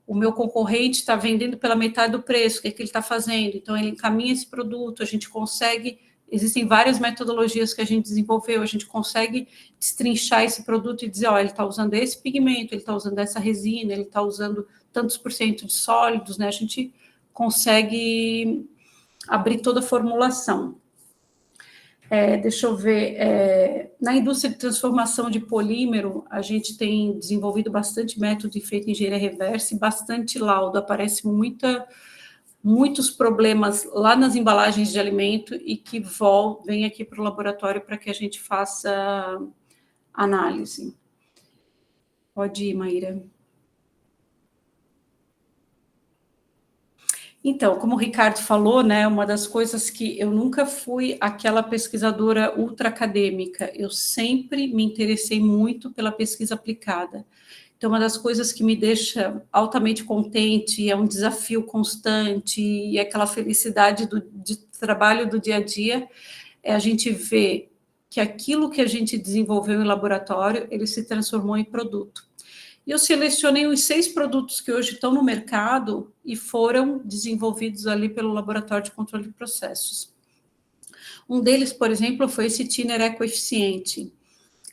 o meu concorrente está vendendo pela metade do preço, o que ele está fazendo? Então, ele encaminha esse produto, a gente consegue, existem várias metodologias que a gente desenvolveu, a gente consegue destrinchar esse produto e dizer, ele está usando esse pigmento, ele está usando essa resina, ele está usando tantos por cento de sólidos, né? A gente consegue abrir toda a formulação. Deixa eu ver, na indústria de transformação de polímero, a gente tem desenvolvido bastante método de feito em engenharia reversa e bastante laudo, aparece muitos problemas lá nas embalagens de alimento e que vem aqui para o laboratório para que a gente faça análise. Pode ir, Maíra. Então, como o Ricardo falou, né, uma das coisas que eu nunca fui aquela pesquisadora ultra acadêmica, eu sempre me interessei muito pela pesquisa aplicada. Então, uma das coisas que me deixa altamente contente, é um desafio constante, e aquela felicidade de trabalho do dia a dia, é a gente ver que aquilo que a gente desenvolveu em laboratório, ele se transformou em produto. E eu selecionei os 6 produtos que hoje estão no mercado e foram desenvolvidos ali pelo Laboratório de Controle de Processos. Um deles, por exemplo, foi esse Thinner Ecoeficiente.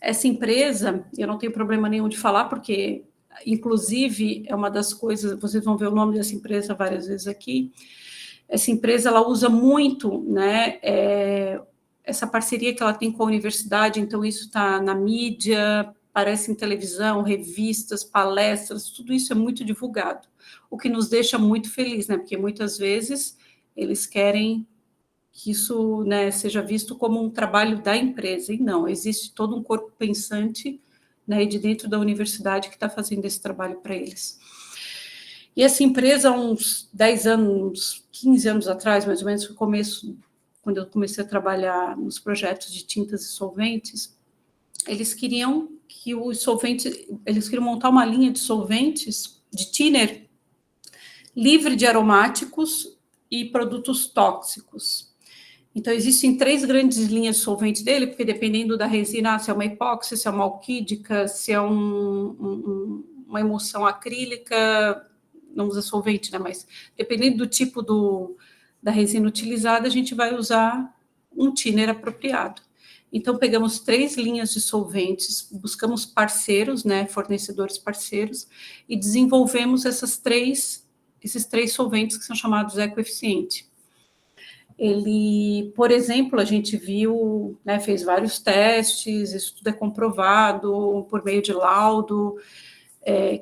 Essa empresa, eu não tenho problema nenhum de falar, porque, inclusive, é uma das coisas, vocês vão ver o nome dessa empresa várias vezes aqui, essa empresa, ela usa muito, né, essa parceria que ela tem com a universidade, então isso está na mídia, aparece em televisão, revistas, palestras, tudo isso é muito divulgado, o que nos deixa muito feliz, né? Porque muitas vezes eles querem que isso, né, seja visto como um trabalho da empresa, e não, existe todo um corpo pensante, né, de dentro da universidade que está fazendo esse trabalho para eles. E essa empresa, uns 10 anos, uns 15 anos atrás, mais ou menos, quando eu comecei a trabalhar nos projetos de tintas e solventes, eles queriam montar uma linha de solventes, de thinner, livre de aromáticos e produtos tóxicos. Então, existem 3 grandes linhas de solvente dele, porque dependendo da resina, se é uma epóxi, se é uma alquídica, se é uma emulsão acrílica, não usa solvente, né? Mas dependendo do tipo da resina utilizada, a gente vai usar um thinner apropriado. Então, pegamos 3 linhas de solventes, buscamos parceiros, né, fornecedores parceiros, e desenvolvemos esses três solventes que são chamados ecoeficiente. Ele, por exemplo, a gente viu, né, fez vários testes, isso tudo é comprovado por meio de laudo,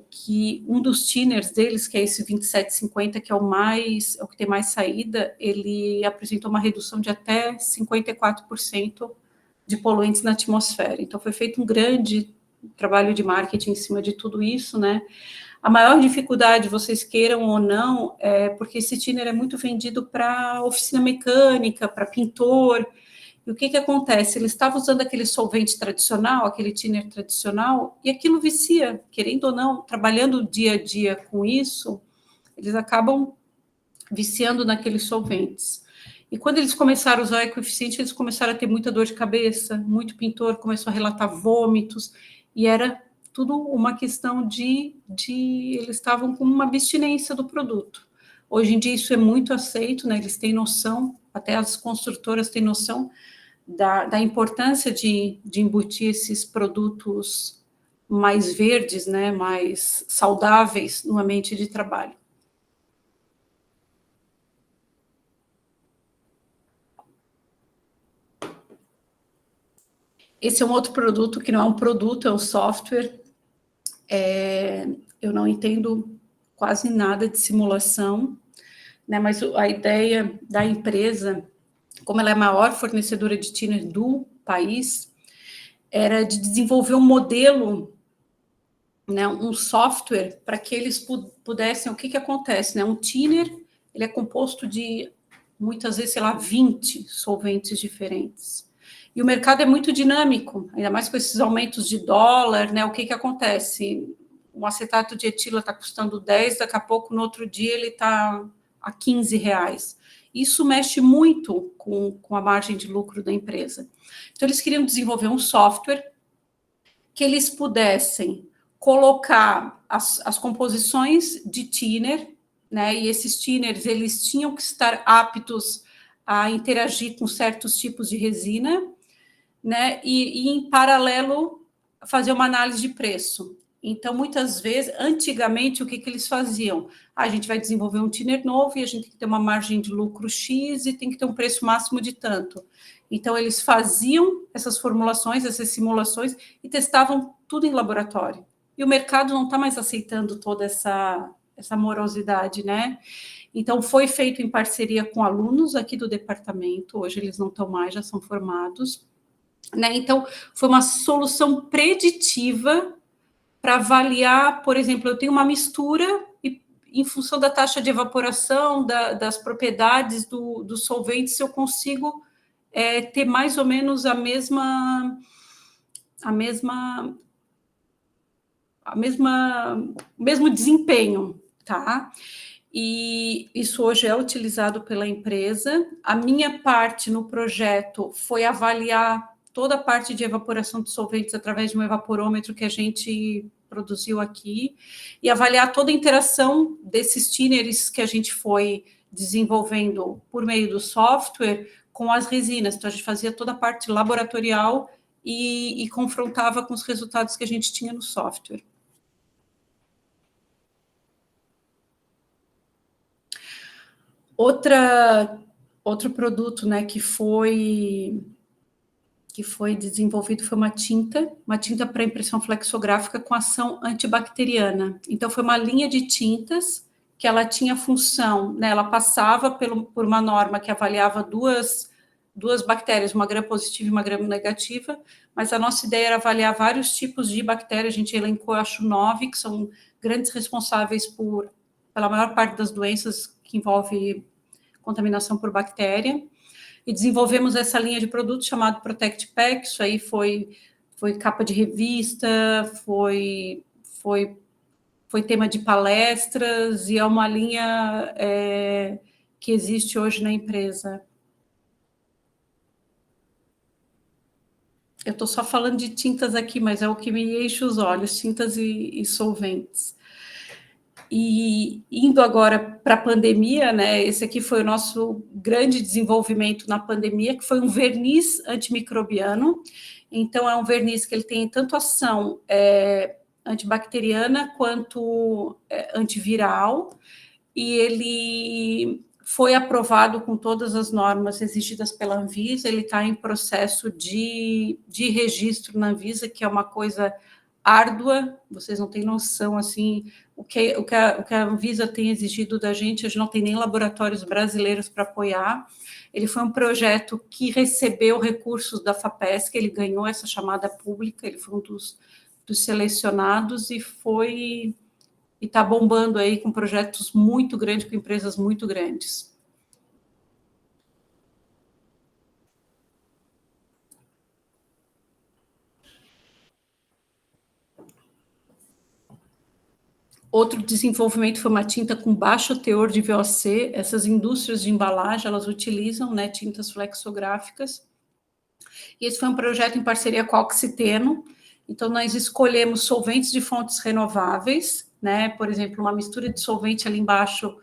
que um dos thinners deles, que é esse 2750, que é o que tem mais saída, ele apresentou uma redução de até 54% de poluentes na atmosfera. Então, foi feito um grande trabalho de marketing em cima de tudo isso, né? A maior dificuldade, vocês queiram ou não, é porque esse thinner é muito vendido para oficina mecânica, para pintor. E o que acontece? Ele estava usando aquele solvente tradicional, aquele thinner tradicional, e aquilo vicia, querendo ou não, trabalhando dia a dia com isso, eles acabam viciando naqueles solventes. E quando eles começaram a usar o ecoeficiente, eles começaram a ter muita dor de cabeça, muito pintor começou a relatar vômitos, e era tudo uma questão de eles estavam com uma abstinência do produto. Hoje em dia isso é muito aceito, né? Eles têm noção, até as construtoras têm noção da importância de embutir esses produtos mais verdes, né? Mais saudáveis no ambiente de trabalho. Esse é um outro produto que não é um produto, é um software. Eu não entendo quase nada de simulação, né? Mas a ideia da empresa, como ela é a maior fornecedora de thinner do país, era de desenvolver um modelo, né? Um software para que eles pudessem. O que acontece, né? Um thinner, ele é composto de muitas vezes, sei lá, 20 solventes diferentes. E o mercado é muito dinâmico, ainda mais com esses aumentos de dólar, né? O que acontece? Um acetato de etila está custando 10, daqui a pouco, no outro dia, ele está a R$15. Isso mexe muito com a margem de lucro da empresa. Então, eles queriam desenvolver um software que eles pudessem colocar as composições de thinner, né? E esses thinners, eles tinham que estar aptos a interagir com certos tipos de resina, né? E em paralelo, fazer uma análise de preço. Então, muitas vezes, antigamente, o que eles faziam? A gente vai desenvolver um thinner novo e a gente tem que ter uma margem de lucro X e tem que ter um preço máximo de tanto. Então, eles faziam essas formulações, essas simulações e testavam tudo em laboratório. E o mercado não está mais aceitando toda essa morosidade, né? Então, foi feito em parceria com alunos aqui do departamento, hoje eles não estão mais, já são formados, né? Então, foi uma solução preditiva para avaliar, por exemplo, eu tenho uma mistura e, em função da taxa de evaporação, das propriedades do solvente, se eu consigo ter mais ou menos o mesmo desempenho, tá? E isso hoje é utilizado pela empresa. A minha parte no projeto foi avaliar toda a parte de evaporação de solventes através de um evaporômetro que a gente produziu aqui e avaliar toda a interação desses thinners que a gente foi desenvolvendo por meio do software com as resinas. Então, a gente fazia toda a parte laboratorial e confrontava com os resultados que a gente tinha no software. Outro produto, né, que foi desenvolvido foi uma tinta para impressão flexográfica com ação antibacteriana. Então, foi uma linha de tintas que ela tinha função, né, ela passava por uma norma que avaliava duas bactérias, uma gram-positiva e uma gram-negativa, mas a nossa ideia era avaliar vários tipos de bactérias, a gente elencou, acho, 9, que são grandes responsáveis pela maior parte das doenças que envolve contaminação por bactéria, e desenvolvemos essa linha de produto chamado Protect Pack. Isso aí foi capa de revista, foi tema de palestras, e é uma linha que existe hoje na empresa. Eu estou só falando de tintas aqui, mas é o que me enche os olhos, tintas e solventes. E indo agora para a pandemia, né? Esse aqui foi o nosso grande desenvolvimento na pandemia, que foi um verniz antimicrobiano. Então, é um verniz que ele tem tanto ação antibacteriana quanto antiviral, e ele foi aprovado com todas as normas exigidas pela Anvisa. Ele está em processo de registro na Anvisa, que é uma coisa árdua, vocês não têm noção, assim, o que a Anvisa tem exigido da gente. A gente não tem nem laboratórios brasileiros para apoiar. Ele foi um projeto que recebeu recursos da FAPESC, ele ganhou essa chamada pública, ele foi um dos selecionados e está bombando aí com projetos muito grandes, com empresas muito grandes. Outro desenvolvimento foi uma tinta com baixo teor de VOC. Essas indústrias de embalagem, elas utilizam, né, tintas flexográficas. E esse foi um projeto em parceria com a Oxiteno. Então, nós escolhemos solventes de fontes renováveis, né? Por exemplo, uma mistura de solvente ali embaixo.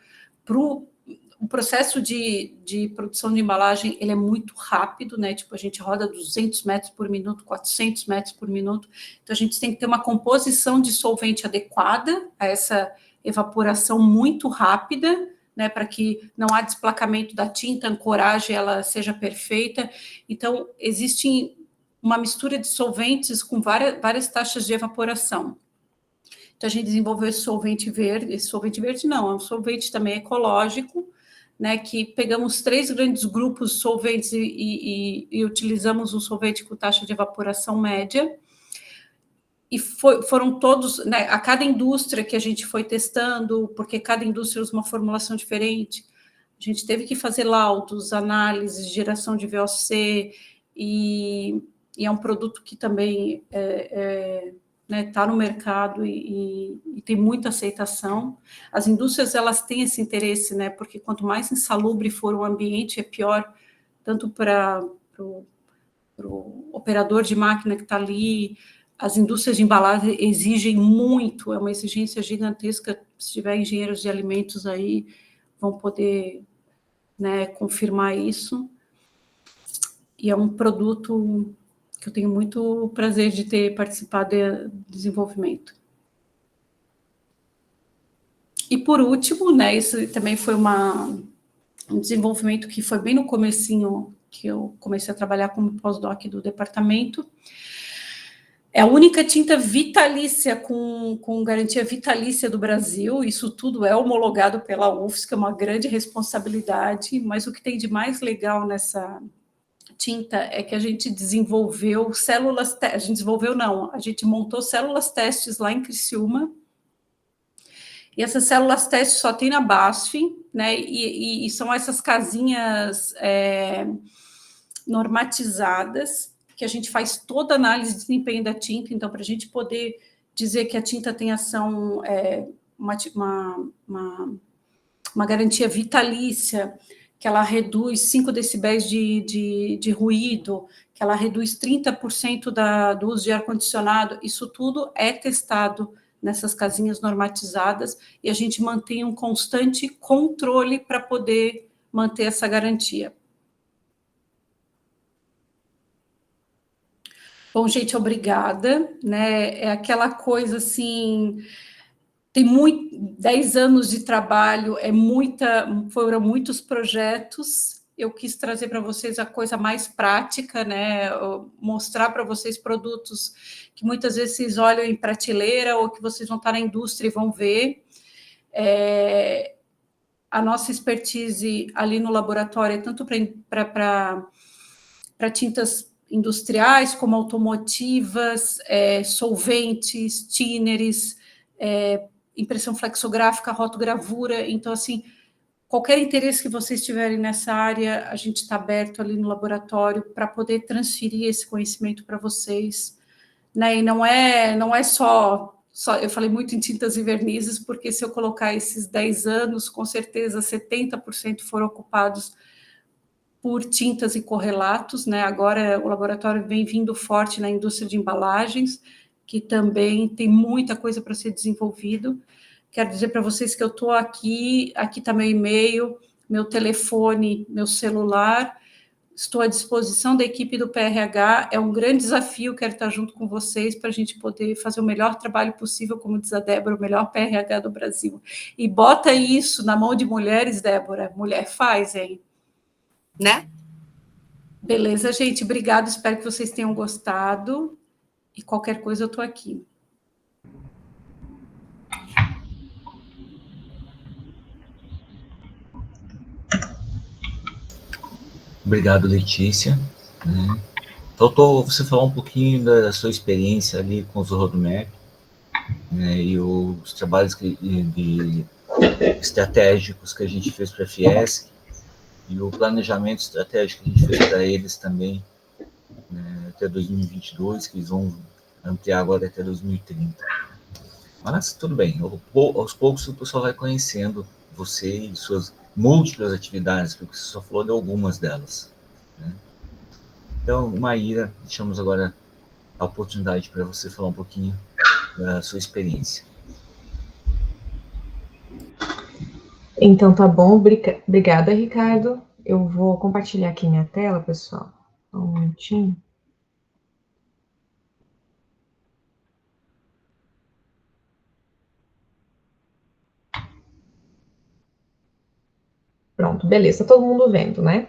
O processo de produção de embalagem, ele é muito rápido, né? Tipo, a gente roda 200 metros por minuto, 400 metros por minuto. Então, a gente tem que ter uma composição de solvente adequada a essa evaporação muito rápida, né? Para que não há desplacamento da tinta, a ancoragem ela seja perfeita. Então, existe uma mistura de solventes com várias taxas de evaporação. Então, a gente desenvolveu esse solvente verde. Esse solvente verde não, é um solvente também ecológico, né, que pegamos 3 grandes grupos de solventes e utilizamos um solvente com taxa de evaporação média. E foram todos, né, a cada indústria que a gente foi testando, porque cada indústria usa uma formulação diferente, a gente teve que fazer laudos, análises, geração de VOC, e é um produto que também está no mercado e tem muita aceitação. As indústrias, elas têm esse interesse, né, porque quanto mais insalubre for o ambiente, é pior, tanto para o operador de máquina que está ali. As indústrias de embalagem exigem muito, é uma exigência gigantesca. Se tiver engenheiros de alimentos aí, vão poder, né, confirmar isso. E é um produto que eu tenho muito prazer de ter participado do desenvolvimento. E, por último, né, isso também foi um desenvolvimento que foi bem no comecinho, que eu comecei a trabalhar como pós-doc do departamento. É a única tinta vitalícia, com garantia vitalícia do Brasil. Isso tudo é homologado pela UFSC, que é uma grande responsabilidade, mas o que tem de mais legal nessa tinta é que a gente desenvolveu a gente montou células testes lá em Criciúma, e essas células testes só tem na BASF, né, e são essas casinhas normatizadas, que a gente faz toda a análise de desempenho da tinta. Então, para a gente poder dizer que a tinta tem ação, uma garantia vitalícia, que ela reduz 5 decibéis de ruído, que ela reduz 30% do uso de ar-condicionado, isso tudo é testado nessas casinhas normatizadas, e a gente mantém um constante controle para poder manter essa garantia. Bom, gente, obrigada, né? É aquela coisa assim... Tem 10 anos de trabalho, foram muitos projetos. Eu quis trazer para vocês a coisa mais prática, né? Mostrar para vocês produtos que muitas vezes vocês olham em prateleira ou que vocês vão estar na indústria e vão ver. A nossa expertise ali no laboratório é tanto para tintas industriais como automotivas, solventes, tinners, impressão flexográfica, rotogravura. Então, assim, qualquer interesse que vocês tiverem nessa área, a gente está aberto ali no laboratório para poder transferir esse conhecimento para vocês, né? E não é só, eu falei muito em tintas e vernizes, porque se eu colocar esses 10 anos, com certeza 70% foram ocupados por tintas e correlatos, né? Agora o laboratório vem vindo forte na indústria de embalagens, que também tem muita coisa para ser desenvolvido. Quero dizer para vocês que eu estou aqui está meu e-mail, meu telefone, meu celular, estou à disposição da equipe do PRH, é um grande desafio, quero estar junto com vocês para a gente poder fazer o melhor trabalho possível, como diz a Débora, o melhor PRH do Brasil. E bota isso na mão de mulheres, Débora, mulher faz, hein? Né? Beleza, gente, obrigado, espero que vocês tenham gostado, e qualquer coisa eu estou aqui. Obrigado, Letícia. Faltou você falar um pouquinho da sua experiência ali com os roadmap, né, e os trabalhos estratégicos que a gente fez para a Fiesc e o planejamento estratégico que a gente fez para eles também, né, até 2022, que eles vão ampliar agora até 2030. Mas tudo bem, aos poucos o pessoal vai conhecendo você e suas múltiplas atividades, porque você só falou de algumas delas, né? Então, Maíra, deixamos agora a oportunidade para você falar um pouquinho da sua experiência. Então, tá bom. Obrigada, Ricardo. Eu vou compartilhar aqui minha tela, pessoal. Um minutinho. Pronto, beleza. Todo mundo vendo, né?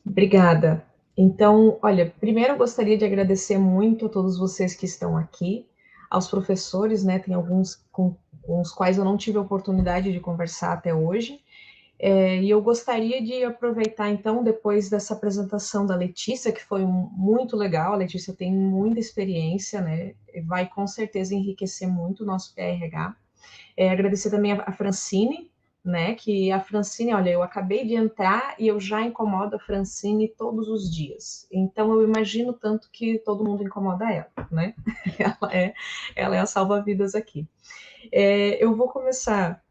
Obrigada. Então, olha, primeiro eu gostaria de agradecer muito a todos vocês que estão aqui, aos professores, né? Tem alguns com os quais eu não tive a oportunidade de conversar até hoje. E eu gostaria de aproveitar, então, depois dessa apresentação da Letícia, que foi muito legal, a Letícia tem muita experiência, né? Vai com certeza enriquecer muito o nosso PRH. Agradecer também a Francine, né? Que a Francine, olha, eu acabei de entrar e eu já incomodo a Francine todos os dias. Então, eu imagino tanto que todo mundo incomoda ela, né? Ela é a salva-vidas aqui. Eu vou começar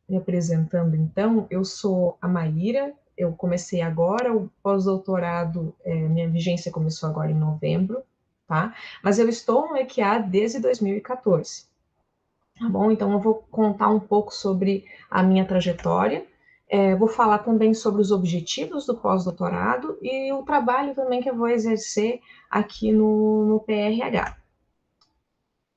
me apresentando, então. Eu sou a Maíra, eu comecei agora, o pós-doutorado, minha vigência começou agora em novembro, tá? Mas eu estou no EQA desde 2014. Tá bom? Então, eu vou contar um pouco sobre a minha trajetória, vou falar também sobre os objetivos do pós-doutorado e o trabalho também que eu vou exercer aqui no PRH.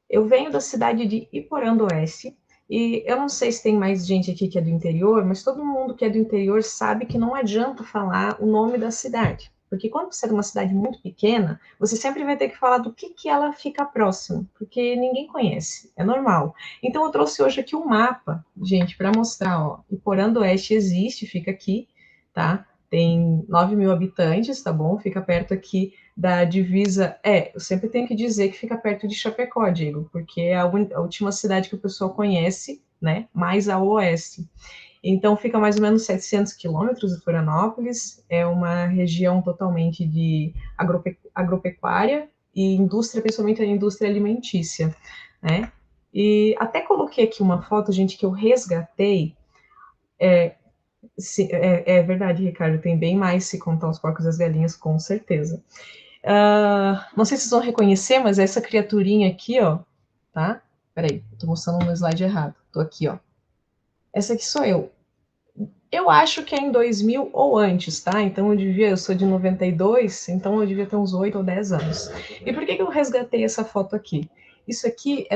Eu venho da cidade de Iporã-do-Oeste, e eu não sei se tem mais gente aqui que é do interior, mas todo mundo que é do interior sabe que não adianta falar o nome da cidade. Porque quando você é de uma cidade muito pequena, você sempre vai ter que falar do que ela fica próximo, porque ninguém conhece, é normal. Então, eu trouxe hoje aqui um mapa, gente, para mostrar, ó, Iporã-do-Oeste existe, fica aqui, tá? Tem 9.000 habitantes, tá bom? Fica perto aqui da divisa... eu sempre tenho que dizer que fica perto de Chapecó, Diego, porque é a última cidade que o pessoal conhece, né? Mais ao oeste. Então, fica mais ou menos 700 quilômetros de Florianópolis, é uma região totalmente de agropecuária e indústria, principalmente a indústria alimentícia, né? E até coloquei aqui uma foto, gente, que eu resgatei. Sim, é verdade, Ricardo, tem bem mais se contar os porcos e as galinhas, com certeza. Não sei se vocês vão reconhecer, mas essa criaturinha aqui, ó, tá? Peraí, tô mostrando no slide errado, tô aqui, ó. Essa aqui sou eu. Eu acho que é em 2000 ou antes, tá? Então eu sou de 92, então eu devia ter uns 8 ou 10 anos. E por que eu resgatei essa foto aqui? Isso aqui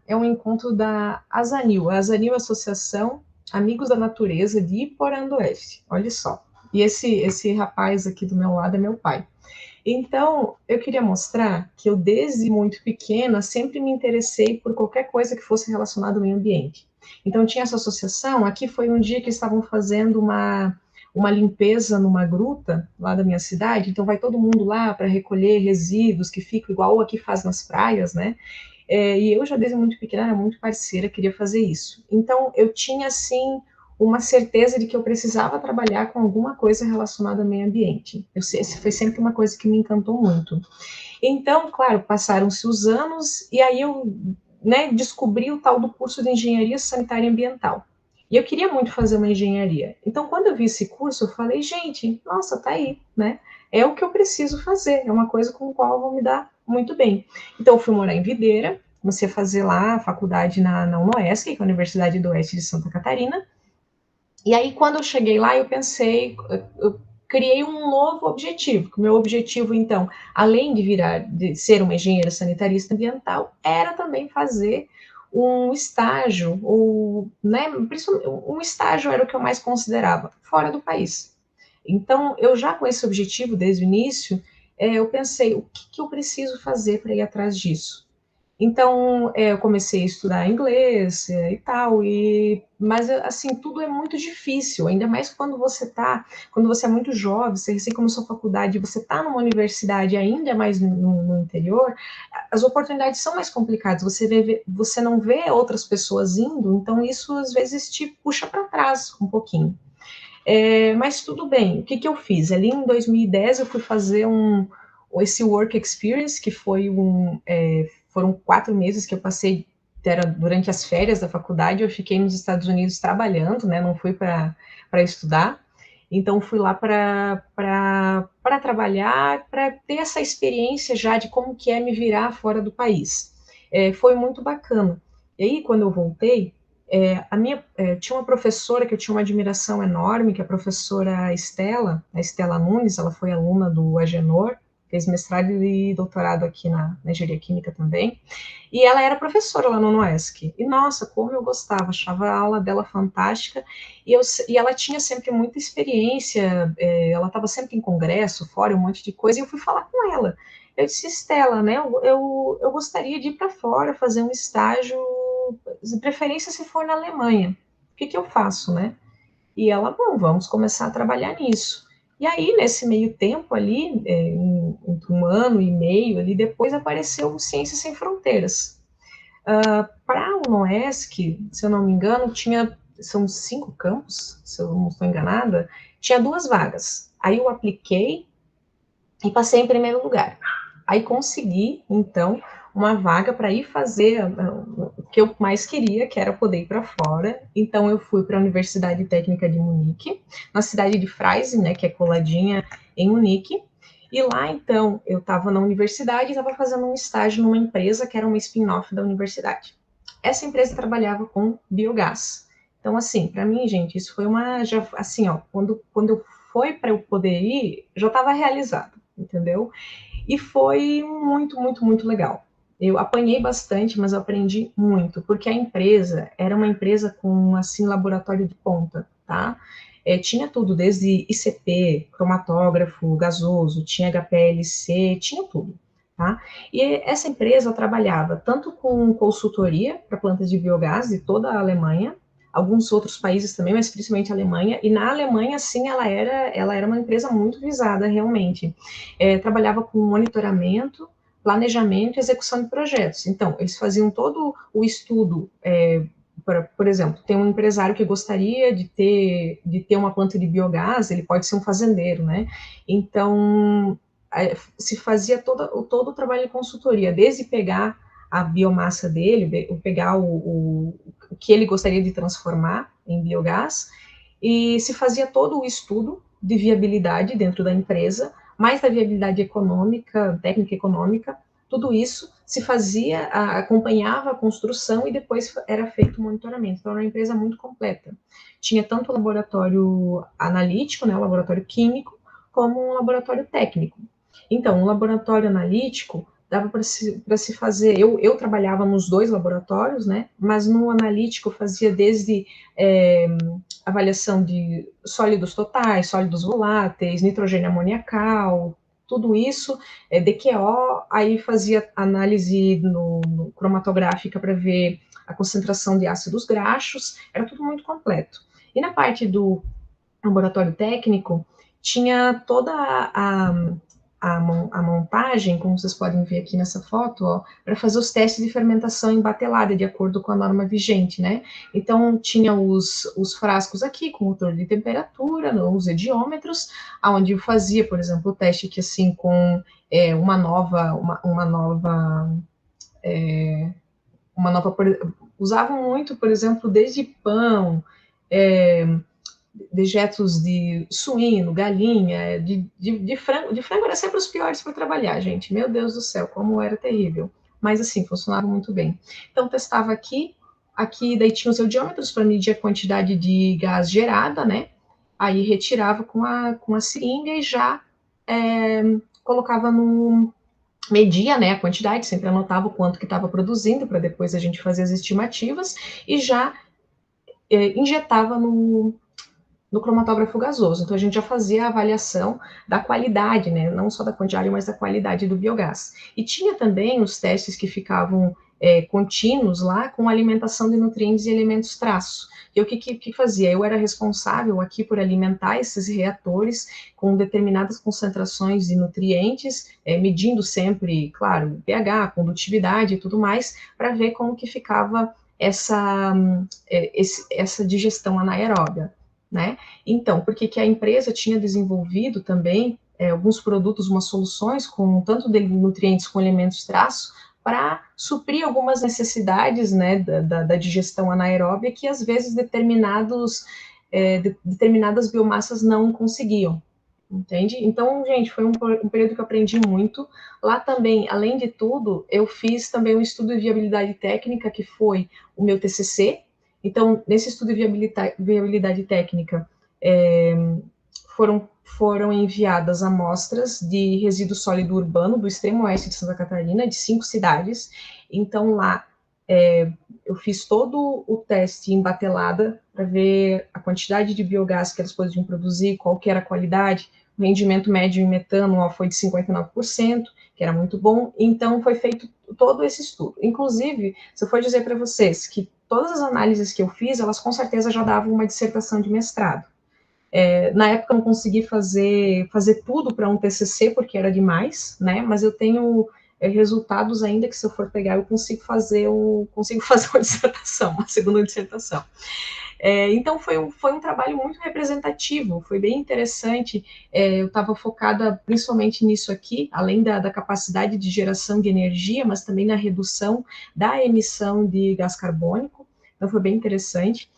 é um encontro da Azanil. A Azanil é a Associação Amigos da Natureza de Iporã-do-Oeste. Olha só. E esse rapaz aqui do meu lado é meu pai. Então, eu queria mostrar que eu, desde muito pequena, sempre me interessei por qualquer coisa que fosse relacionada ao meio ambiente. Então, tinha essa associação. Aqui foi um dia que estavam fazendo uma limpeza numa gruta lá da minha cidade, então vai todo mundo lá para recolher resíduos que ficam igual aqui faz nas praias, né? E eu já desde muito pequena era muito parceira, queria fazer isso. Então, eu tinha, assim, uma certeza de que eu precisava trabalhar com alguma coisa relacionada ao meio ambiente. Foi sempre uma coisa que me encantou muito. Então, claro, passaram-se os anos, e aí eu, né, descobri o tal do curso de Engenharia Sanitária e Ambiental. E eu queria muito fazer uma engenharia. Então, quando eu vi esse curso, eu falei, gente, nossa, tá aí, né? É o que eu preciso fazer, é uma coisa com a qual eu vou me dar muito bem. Então, eu fui morar em Videira, comecei a fazer lá a faculdade na UNOESC, que é a Universidade do Oeste de Santa Catarina. E aí, quando eu cheguei lá, eu pensei, eu criei um novo objetivo. O meu objetivo, então, além de ser uma engenheira sanitarista ambiental, era também fazer um estágio, ou, né, um estágio era o que eu mais considerava, fora do país. Então, eu já com esse objetivo desde o início, eu pensei, o que eu preciso fazer para ir atrás disso? Então, eu comecei a estudar inglês e tal, mas assim, tudo é muito difícil, ainda mais quando você é muito jovem, você recém começou a faculdade, você está numa universidade ainda mais no interior, as oportunidades são mais complicadas, você não vê outras pessoas indo, então isso às vezes te puxa para trás um pouquinho. Mas tudo bem, o que eu fiz? Ali em 2010 eu fui fazer esse Work Experience, que foram 4 meses que eu passei, era durante as férias da faculdade, eu fiquei nos Estados Unidos trabalhando, né, não fui para estudar, então fui lá para trabalhar, para ter essa experiência já de como que é me virar fora do país. Foi muito bacana. E aí, quando eu voltei, tinha uma professora que eu tinha uma admiração enorme, que é a professora Estela, a Estela Nunes, ela foi aluna do Agenor, fez mestrado e doutorado aqui na Engenharia Química também, e ela era professora lá no UNOESC, e nossa, como eu gostava, achava a aula dela fantástica, e ela tinha sempre muita experiência, ela estava sempre em congresso, fora, um monte de coisa, e eu fui falar com ela, eu disse, Estela, né, eu gostaria de ir para fora, fazer um estágio, de preferência se for na Alemanha, o que eu faço, né? E ela, bom, vamos começar a trabalhar nisso. E aí, nesse meio tempo ali, entre 1 ano e meio ali depois, apareceu o Ciências Sem Fronteiras. Para o UNOESC, se eu não me engano, são 5 campos, se eu não estou enganada, tinha 2 vagas. Aí eu apliquei e passei em primeiro lugar. Aí consegui, então, uma vaga para ir fazer o que eu mais queria, que era poder ir para fora. Então, eu fui para a Universidade Técnica de Munique, na cidade de Freising, né, que é coladinha em Munique. E lá, então, eu estava na universidade e estava fazendo um estágio numa empresa que era uma spin-off da universidade. Essa empresa trabalhava com biogás. Então, assim, para mim, gente, isso foi assim, ó, quando foi para eu poder ir, já estava realizado, entendeu? E foi muito, muito, muito legal. Eu apanhei bastante, mas eu aprendi muito, porque a empresa era uma empresa com, assim, laboratório de ponta, tá? Tinha tudo, desde ICP, cromatógrafo, gasoso, tinha HPLC, tinha tudo, tá? E essa empresa trabalhava tanto com consultoria para plantas de biogás de toda a Alemanha, alguns outros países também, mas principalmente a Alemanha, e na Alemanha, sim, ela era uma empresa muito visada, realmente. Trabalhava com monitoramento, planejamento e execução de projetos. Então, eles faziam todo o estudo, por exemplo, tem um empresário que gostaria de ter uma planta de biogás, ele pode ser um fazendeiro, né? Então, se fazia todo o trabalho de consultoria, desde pegar a biomassa dele, pegar o que ele gostaria de transformar em biogás, e se fazia todo o estudo de viabilidade dentro da empresa, mais da viabilidade econômica, técnica econômica, tudo isso se fazia, acompanhava a construção e depois era feito o monitoramento. Então, era uma empresa muito completa. Tinha tanto o laboratório analítico, né, o laboratório químico, como um laboratório técnico. Então, um laboratório analítico dava para se fazer. Eu trabalhava nos 2 laboratórios, né? Mas no analítico eu fazia desde avaliação de sólidos totais, sólidos voláteis, nitrogênio amoniacal, tudo isso, DQO, aí fazia análise no cromatográfica para ver a concentração de ácidos graxos, era tudo muito completo. E na parte do laboratório técnico, tinha toda a montagem, como vocês podem ver aqui nessa foto, para fazer os testes de fermentação em batelada, de acordo com a norma vigente, né? Então, tinha os frascos aqui, com motor de temperatura, os ediômetros, onde fazia, por exemplo, o teste que, assim, com uma nova, usavam muito, por exemplo, desde pão, dejetos de suíno, galinha, de frango. De frango era sempre os piores para trabalhar, gente. Meu Deus do céu, como era terrível. Mas assim, funcionava muito bem. Então, testava aqui daí tinha os audiômetros para medir a quantidade de gás gerada, né? Aí retirava com a seringa e já colocava no... media, né, a quantidade, sempre anotava o quanto que estava produzindo, para depois a gente fazer as estimativas, e já injetava no cromatógrafo gasoso. Então, a gente já fazia a avaliação da qualidade, né? Não só da quantidade, mas da qualidade do biogás. E tinha também os testes que ficavam contínuos lá com alimentação de nutrientes e elementos traço. E o que fazia? Eu era responsável aqui por alimentar esses reatores com determinadas concentrações de nutrientes, medindo sempre, claro, pH, condutividade e tudo mais, para ver como que ficava essa digestão anaeróbia. Né? Então, porque que a empresa tinha desenvolvido também alguns produtos, umas soluções com tanto de nutrientes com elementos traço para suprir algumas necessidades, né, da digestão anaeróbia que às vezes determinadas biomassas não conseguiam. Entende? Então, gente, foi um período que eu aprendi muito. Lá também, além de tudo, eu fiz também um estudo de viabilidade técnica, que foi o meu TCC. Então, nesse estudo de viabilidade técnica, foram enviadas amostras de resíduo sólido urbano do extremo oeste de Santa Catarina, de 5 cidades. Então, lá, eu fiz todo o teste em batelada para ver a quantidade de biogás que elas podiam produzir, qual que era a qualidade. O rendimento médio em metano foi de 59%, que era muito bom. Então, foi feito todo esse estudo. Inclusive, se eu for dizer para vocês que todas as análises que eu fiz, elas com certeza já davam uma dissertação de mestrado. Na época, eu não consegui fazer tudo para um TCC, porque era demais, né? Mas eu tenho resultados ainda que, se eu for pegar, eu consigo fazer uma dissertação, uma segunda dissertação. Então, foi um trabalho muito representativo, foi bem interessante. Eu estava focada principalmente nisso aqui, além da capacidade de geração de energia, mas também na redução da emissão de gás carbônico, então foi bem interessante.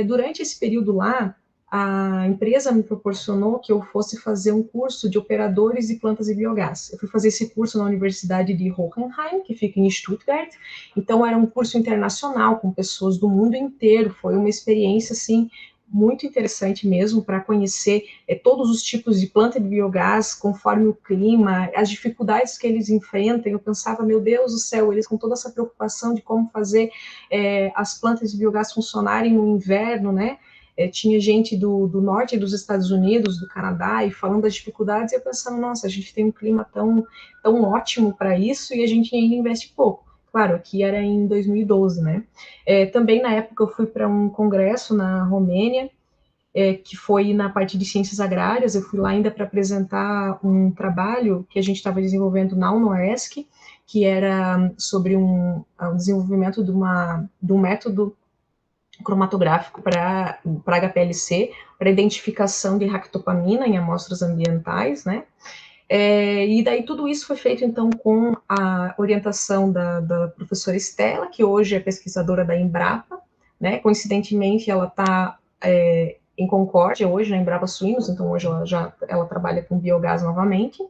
Durante esse período lá, a empresa me proporcionou que eu fosse fazer um curso de operadores de plantas de biogás. Eu fui fazer esse curso na Universidade de Hohenheim, que fica em Stuttgart. Então, era um curso internacional, com pessoas do mundo inteiro. Foi uma experiência, assim, muito interessante mesmo, para conhecer todos os tipos de planta de biogás, conforme o clima, as dificuldades que eles enfrentam. Eu pensava, meu Deus do céu, eles com toda essa preocupação de como fazer as plantas de biogás funcionarem no inverno, né? Tinha gente do norte dos Estados Unidos, do Canadá, e falando das dificuldades, e eu pensando, nossa, a gente tem um clima tão ótimo para isso, e a gente ainda investe pouco. Claro, aqui era em 2012, né? Também, na época, eu fui para um congresso na Romênia, que foi na parte de ciências agrárias. Eu fui lá ainda para apresentar um trabalho que a gente estava desenvolvendo na UNOESC, que era sobre o desenvolvimento de um método cromatográfico para HPLC, para identificação de ractopamina em amostras ambientais, né? E daí tudo isso foi feito, então, com a orientação da professora Estela, que hoje é pesquisadora da Embrapa, né? Coincidentemente, ela está em Concórdia hoje, na Embrapa Suínos, então hoje ela trabalha com biogás novamente.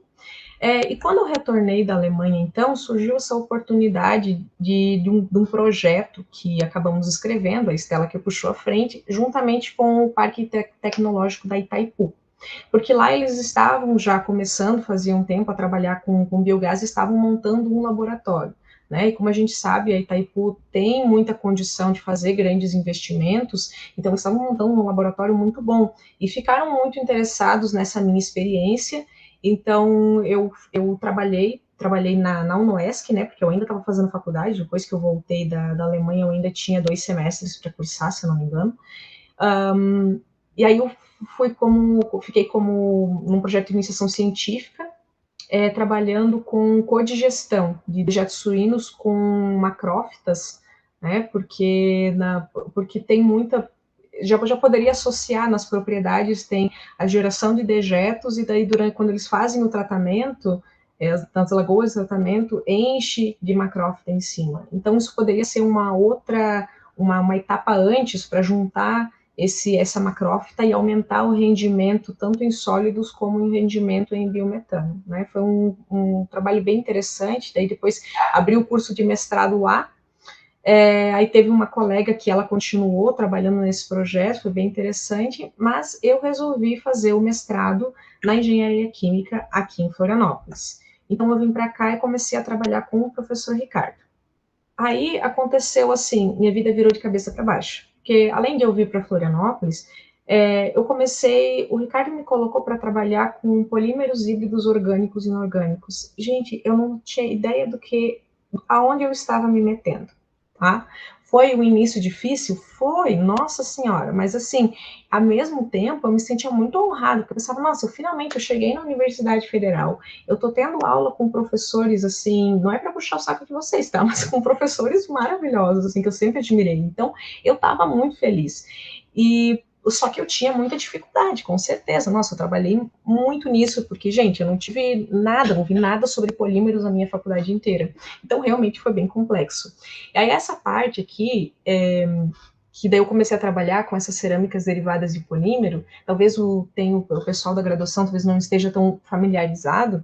E quando eu retornei da Alemanha, então, surgiu essa oportunidade de um projeto que acabamos escrevendo, a Estela que puxou à frente, juntamente com o Parque Tecnológico da Itaipu. Porque lá eles estavam já começando, fazia um tempo, a trabalhar com biogás, e estavam montando um laboratório. Né? E como a gente sabe, a Itaipu tem muita condição de fazer grandes investimentos, então eles estavam montando um laboratório muito bom, e ficaram muito interessados nessa minha experiência. Então, eu trabalhei na UNOESC, né, porque eu ainda estava fazendo faculdade. Depois que eu voltei da Alemanha, eu ainda tinha 2 semestres para cursar, se eu não me engano. E aí eu fiquei num projeto de iniciação científica, trabalhando com codigestão de dejetos suínos com macrófitas, né, porque tem muita... Já poderia associar nas propriedades, tem a geração de dejetos, e daí, quando eles fazem o tratamento, nas lagoas de tratamento, enche de macrófita em cima. Então, isso poderia ser uma etapa antes, para juntar essa macrófita e aumentar o rendimento tanto em sólidos como em rendimento em biometano, né? Foi um trabalho bem interessante. Daí depois abri o curso de mestrado lá, aí teve uma colega que ela continuou trabalhando nesse projeto, foi bem interessante, mas eu resolvi fazer o mestrado na engenharia química aqui em Florianópolis. Então eu vim para cá e comecei a trabalhar com o professor Ricardo. Aí aconteceu assim, minha vida virou de cabeça para baixo, porque além de eu vir para Florianópolis, o Ricardo me colocou para trabalhar com polímeros híbridos orgânicos e inorgânicos. Gente, eu não tinha ideia aonde eu estava me metendo, tá? Foi um início difícil? Foi, nossa senhora, mas assim, ao mesmo tempo, eu me sentia muito honrada, porque eu pensava, nossa, eu cheguei na Universidade Federal, eu tô tendo aula com professores, assim, não é para puxar o saco de vocês, tá? Mas com professores maravilhosos, assim, que eu sempre admirei. Então, eu tava muito feliz. Só que eu tinha muita dificuldade, com certeza. Nossa, eu trabalhei muito nisso, porque, gente, eu não tive nada, não vi nada sobre polímeros na minha faculdade inteira. Então, realmente foi bem complexo. E aí, essa parte aqui, que daí eu comecei a trabalhar com essas cerâmicas derivadas de polímero, talvez o pessoal da graduação talvez não esteja tão familiarizado,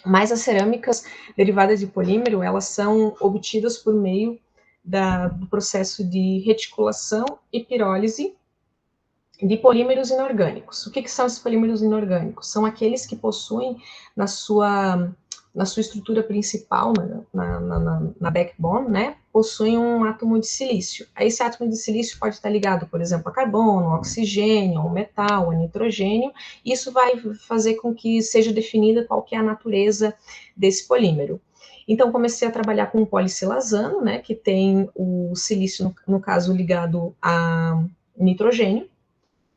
mas as cerâmicas derivadas de polímero, elas são obtidas por meio do processo de reticulação e pirólise de polímeros inorgânicos. O que são esses polímeros inorgânicos? São aqueles que possuem na sua estrutura principal, na backbone, né, possuem um átomo de silício. Aí esse átomo de silício pode estar ligado, por exemplo, a carbono, a oxigênio, a um metal, a nitrogênio. Isso vai fazer com que seja definida qual que é a natureza desse polímero. Então, comecei a trabalhar com o polissilazano, né, que tem o silício, no caso, ligado a nitrogênio,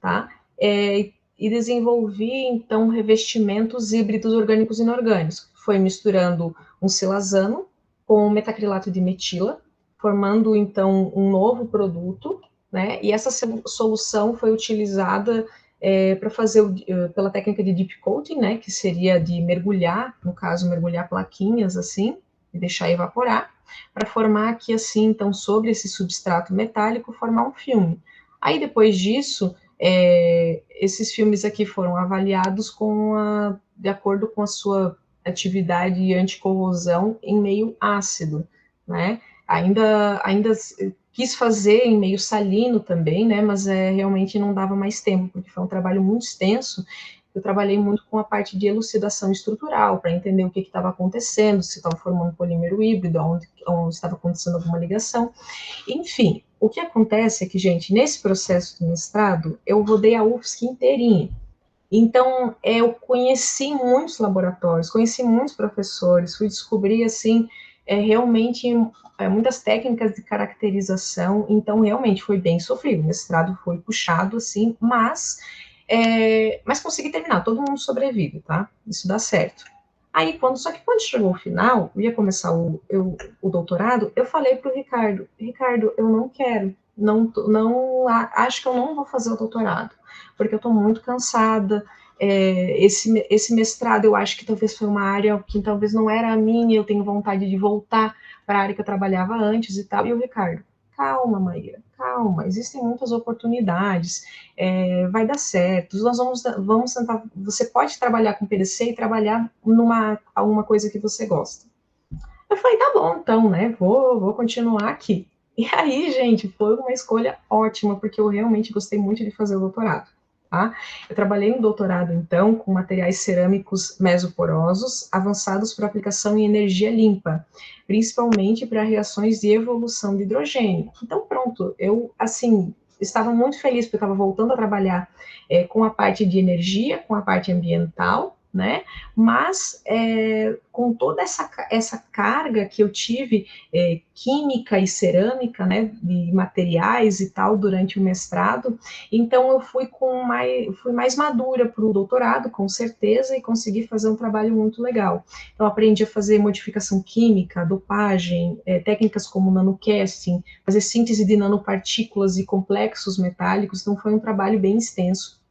tá? E desenvolvi, então, revestimentos híbridos orgânicos e inorgânicos. Foi misturando um silazano com metacrilato de metila, formando, então, um novo produto, né? E essa solução foi utilizada para fazer, pela técnica de deep coating, né? Que seria de mergulhar, no caso, mergulhar plaquinhas, assim, e deixar evaporar, para formar aqui, assim, então, sobre esse substrato metálico, formar um filme. Aí, depois disso, esses filmes aqui foram avaliados de acordo com a sua atividade anticorrosão em meio ácido, né? Ainda quis fazer em meio salino também, né? Mas realmente não dava mais tempo, porque foi um trabalho muito extenso. Eu trabalhei muito com a parte de elucidação estrutural, para entender o que estava acontecendo, se estava formando polímero híbrido, onde estava acontecendo alguma ligação. Enfim, o que acontece é que, gente, nesse processo de mestrado, eu rodei a UFSC inteirinha. Então, eu conheci muitos laboratórios, conheci muitos professores, fui descobrir, assim, realmente muitas técnicas de caracterização. Então, realmente foi bem sofrido. O mestrado foi puxado, assim, mas consegui terminar. Todo mundo sobrevive, tá? Isso dá certo. Aí, só que quando chegou o final, ia começar o doutorado, eu falei para o Ricardo, eu não quero, acho que eu não vou fazer o doutorado, porque eu estou muito cansada. Esse mestrado, eu acho que talvez foi uma área que talvez não era a minha, eu tenho vontade de voltar para a área que eu trabalhava antes e tal. E o Ricardo, calma, Maíra, calma, existem muitas oportunidades, vai dar certo, nós vamos tentar, você pode trabalhar com PDC e trabalhar alguma coisa que você gosta. Eu falei, tá bom, então, né, vou continuar aqui. E aí, gente, foi uma escolha ótima, porque eu realmente gostei muito de fazer o doutorado, tá? Eu trabalhei no doutorado, então, com materiais cerâmicos mesoporosos, avançados para aplicação em energia limpa, principalmente para reações de evolução de hidrogênio. Então, pronto, eu, assim, estava muito feliz, porque eu estava voltando a trabalhar com a parte de energia, com a parte ambiental, né? Mas com toda essa carga que eu tive, química e cerâmica, né, de materiais e tal, durante o mestrado, então eu fui mais madura para o doutorado, com certeza, e consegui fazer um trabalho muito legal. Então, aprendi a fazer modificação química, dopagem, técnicas como nanocasting, fazer síntese de nanopartículas e complexos metálicos, então foi um trabalho bem extenso.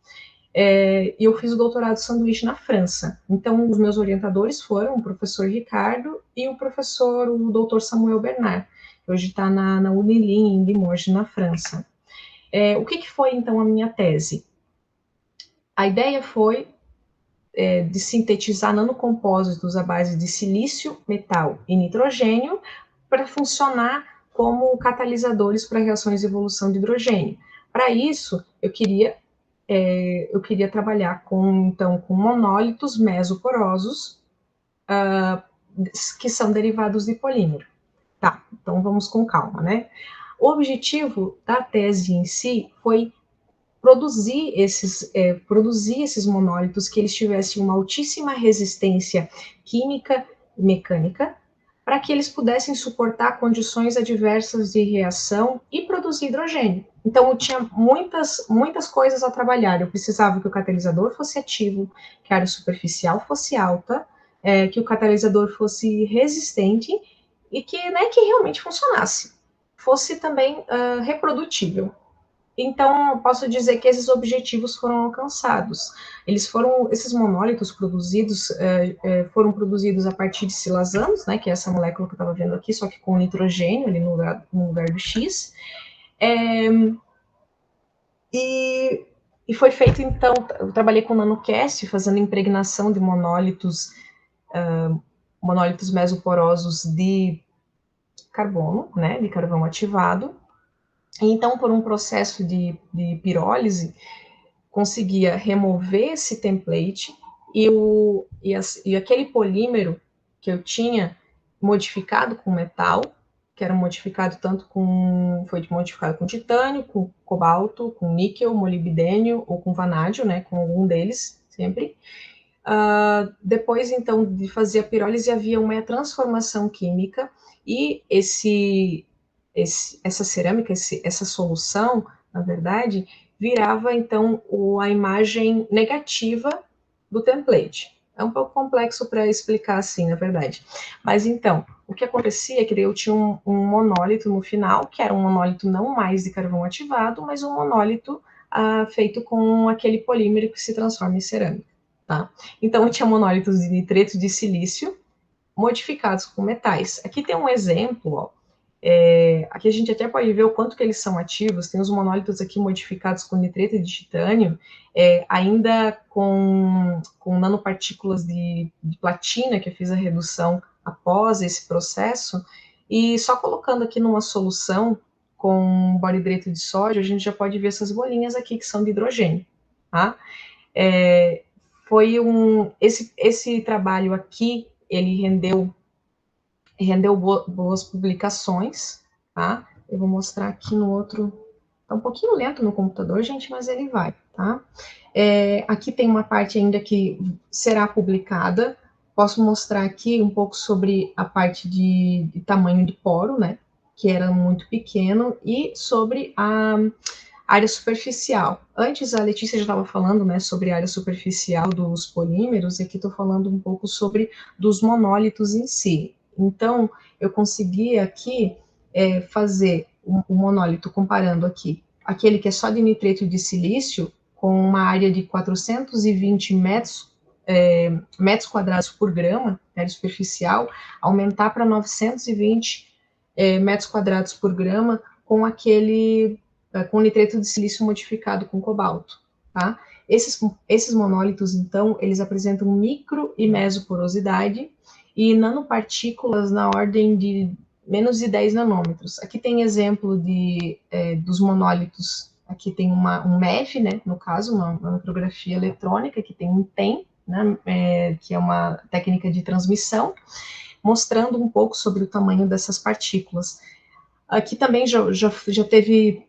E eu fiz o doutorado sanduíche na França. Então, os meus orientadores foram o professor Ricardo e o doutor Samuel Bernard, que hoje está na Unilin, em Limoges, na França. O que foi, então, a minha tese? A ideia foi de sintetizar nanocompósitos à base de silício, metal e nitrogênio para funcionar como catalisadores para reações de evolução de hidrogênio. Para isso, eu queria trabalhar com monólitos mesoporosos, que são derivados de polímero. Tá, então vamos com calma, né? O objetivo da tese em si foi produzir esses monólitos que eles tivessem uma altíssima resistência química e mecânica, para que eles pudessem suportar condições adversas de reação e produzir hidrogênio. Então, eu tinha muitas coisas a trabalhar. Eu precisava que o catalisador fosse ativo, que a área superficial fosse alta, que o catalisador fosse resistente e que realmente funcionasse. Fosse também reprodutível. Então, eu posso dizer que esses objetivos foram alcançados. Esses monólitos produzidos foram produzidos a partir de silazanos, né, que é essa molécula que eu estava vendo aqui, só que com nitrogênio ali no lugar do X. E foi feito, então, eu trabalhei com NanoCast, fazendo impregnação de monólitos mesoporosos de carbono, né, de carvão ativado. Então, por um processo de pirólise, conseguia remover esse template e aquele polímero que eu tinha modificado com metal, que era modificado foi modificado com titânio, com cobalto, com níquel, molibdênio ou com vanádio, né, com algum deles, sempre. Depois, então, de fazer a pirólise, havia uma transformação química e essa cerâmica, essa solução, na verdade, virava, então, a imagem negativa do template. É um pouco complexo para explicar assim, na verdade. Mas, então, o que acontecia é que eu tinha um monólito no final, que era um monólito não mais de carvão ativado, mas um monólito feito com aquele polímero que se transforma em cerâmica. Tá? Então, eu tinha monólitos de nitreto de silício modificados com metais. Aqui tem um exemplo, ó. Aqui a gente até pode ver o quanto que eles são ativos. Tem os monólitos aqui modificados com nitreto de titânio, ainda com nanopartículas de platina, que eu fiz a redução após esse processo, e só colocando aqui numa solução com boridrato de sódio, a gente já pode ver essas bolinhas aqui que são de hidrogênio, tá? Esse trabalho aqui, ele rendeu boas publicações, tá? Eu vou mostrar aqui no outro, tá um pouquinho lento no computador, gente, mas ele vai, tá? Aqui tem uma parte ainda que será publicada, posso mostrar aqui um pouco sobre a parte de tamanho de poro, né, que era muito pequeno, e sobre a área superficial. Antes a Letícia já estava falando, né, sobre a área superficial dos polímeros, e aqui estou falando um pouco sobre dos monólitos em si. Então, eu consegui aqui fazer um monólito comparando aqui aquele que é só de nitreto de silício, com uma área de 420 metros quadrados por grama, área superficial, aumentar para 920 metros quadrados por grama com com nitreto de silício modificado com cobalto, tá? Esses monólitos, então, eles apresentam micro e mesoporosidade e nanopartículas na ordem de menos de 10 nanômetros. Aqui tem exemplo dos monólitos, aqui tem um MEF, né, no caso, uma micrografia eletrônica, que tem um TEM, né, que é uma técnica de transmissão, mostrando um pouco sobre o tamanho dessas partículas. Aqui também já teve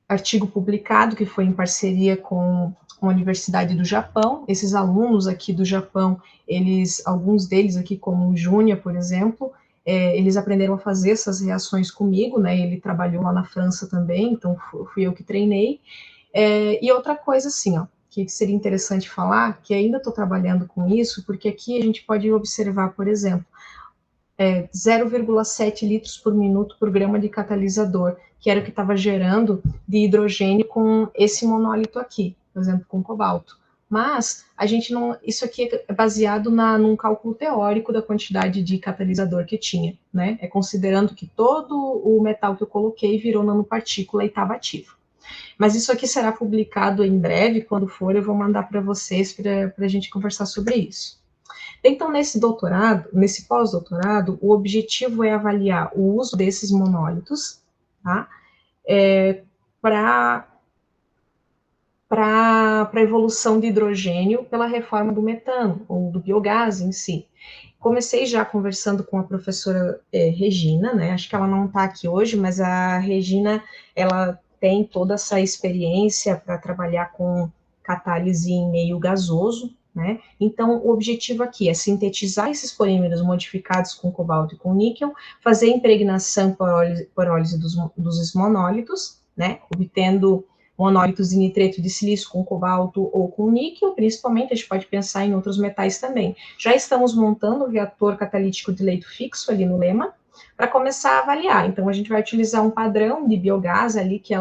artigo publicado, que foi em parceria com a Universidade do Japão. Esses alunos aqui do Japão, alguns deles aqui, como o Júnior, por exemplo, eles aprenderam a fazer essas reações comigo, né? Ele trabalhou lá na França também, então fui eu que treinei. E outra coisa, assim, ó, que seria interessante falar, que ainda estou trabalhando com isso, porque aqui a gente pode observar, por exemplo, 0,7 litros por minuto por grama de catalisador, que era o que estava gerando de hidrogênio com esse monólito aqui, por exemplo, com cobalto. Mas a gente não, isso aqui é baseado num cálculo teórico da quantidade de catalisador que tinha, né? É considerando que todo o metal que eu coloquei virou nanopartícula e estava ativo. Mas isso aqui será publicado em breve, quando for eu vou mandar para vocês para a gente conversar sobre isso. Então, nesse pós-doutorado, o objetivo é avaliar o uso desses monólitos, tá? Para a evolução de hidrogênio pela reforma do metano, ou do biogás em si. Comecei já conversando com a professora Regina, né? Acho que ela não está aqui hoje, mas a Regina, ela tem toda essa experiência para trabalhar com catálise em meio gasoso, né? Então, o objetivo aqui é sintetizar esses polímeros modificados com cobalto e com níquel, fazer impregnação por ólise dos monólitos, né? Obtendo monólitos de nitreto de silício com cobalto ou com níquel, principalmente, a gente pode pensar em outros metais também. Já estamos montando o reator catalítico de leito fixo ali no Lema, para começar a avaliar. Então, a gente vai utilizar um padrão de biogás ali que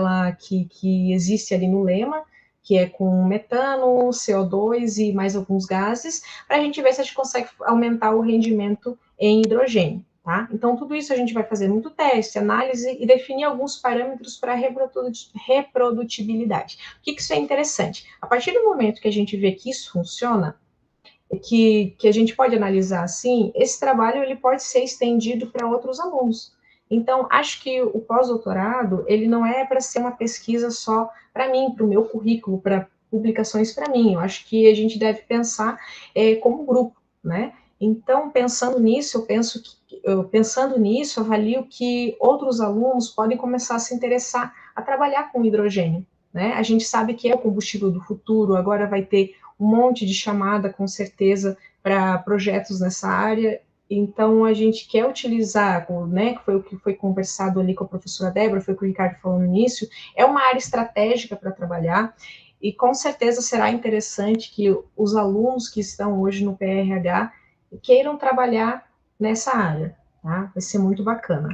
existe ali no Lema, que é com metano, CO2 e mais alguns gases, para a gente ver se a gente consegue aumentar o rendimento em hidrogênio. Tá? Então, tudo isso a gente vai fazer muito teste, análise e definir alguns parâmetros para reprodutibilidade. O que isso é interessante? A partir do momento que a gente vê que isso funciona, que a gente pode analisar assim, esse trabalho ele pode ser estendido para outros alunos. Então, acho que o pós-doutorado, ele não é para ser uma pesquisa só para mim, para o meu currículo, para publicações para mim. Eu acho que a gente deve pensar como grupo, né? Então, pensando nisso, avalio que outros alunos podem começar a se interessar a trabalhar com hidrogênio, né? A gente sabe que é o combustível do futuro, agora vai ter um monte de chamada, com certeza, para projetos nessa área. Então, a gente quer utilizar, né, que foi o que foi conversado ali com a professora Débora, foi o que o Ricardo falou no início, é uma área estratégica para trabalhar, e com certeza será interessante que os alunos que estão hoje no PRH queiram trabalhar nessa área, tá? Vai ser muito bacana.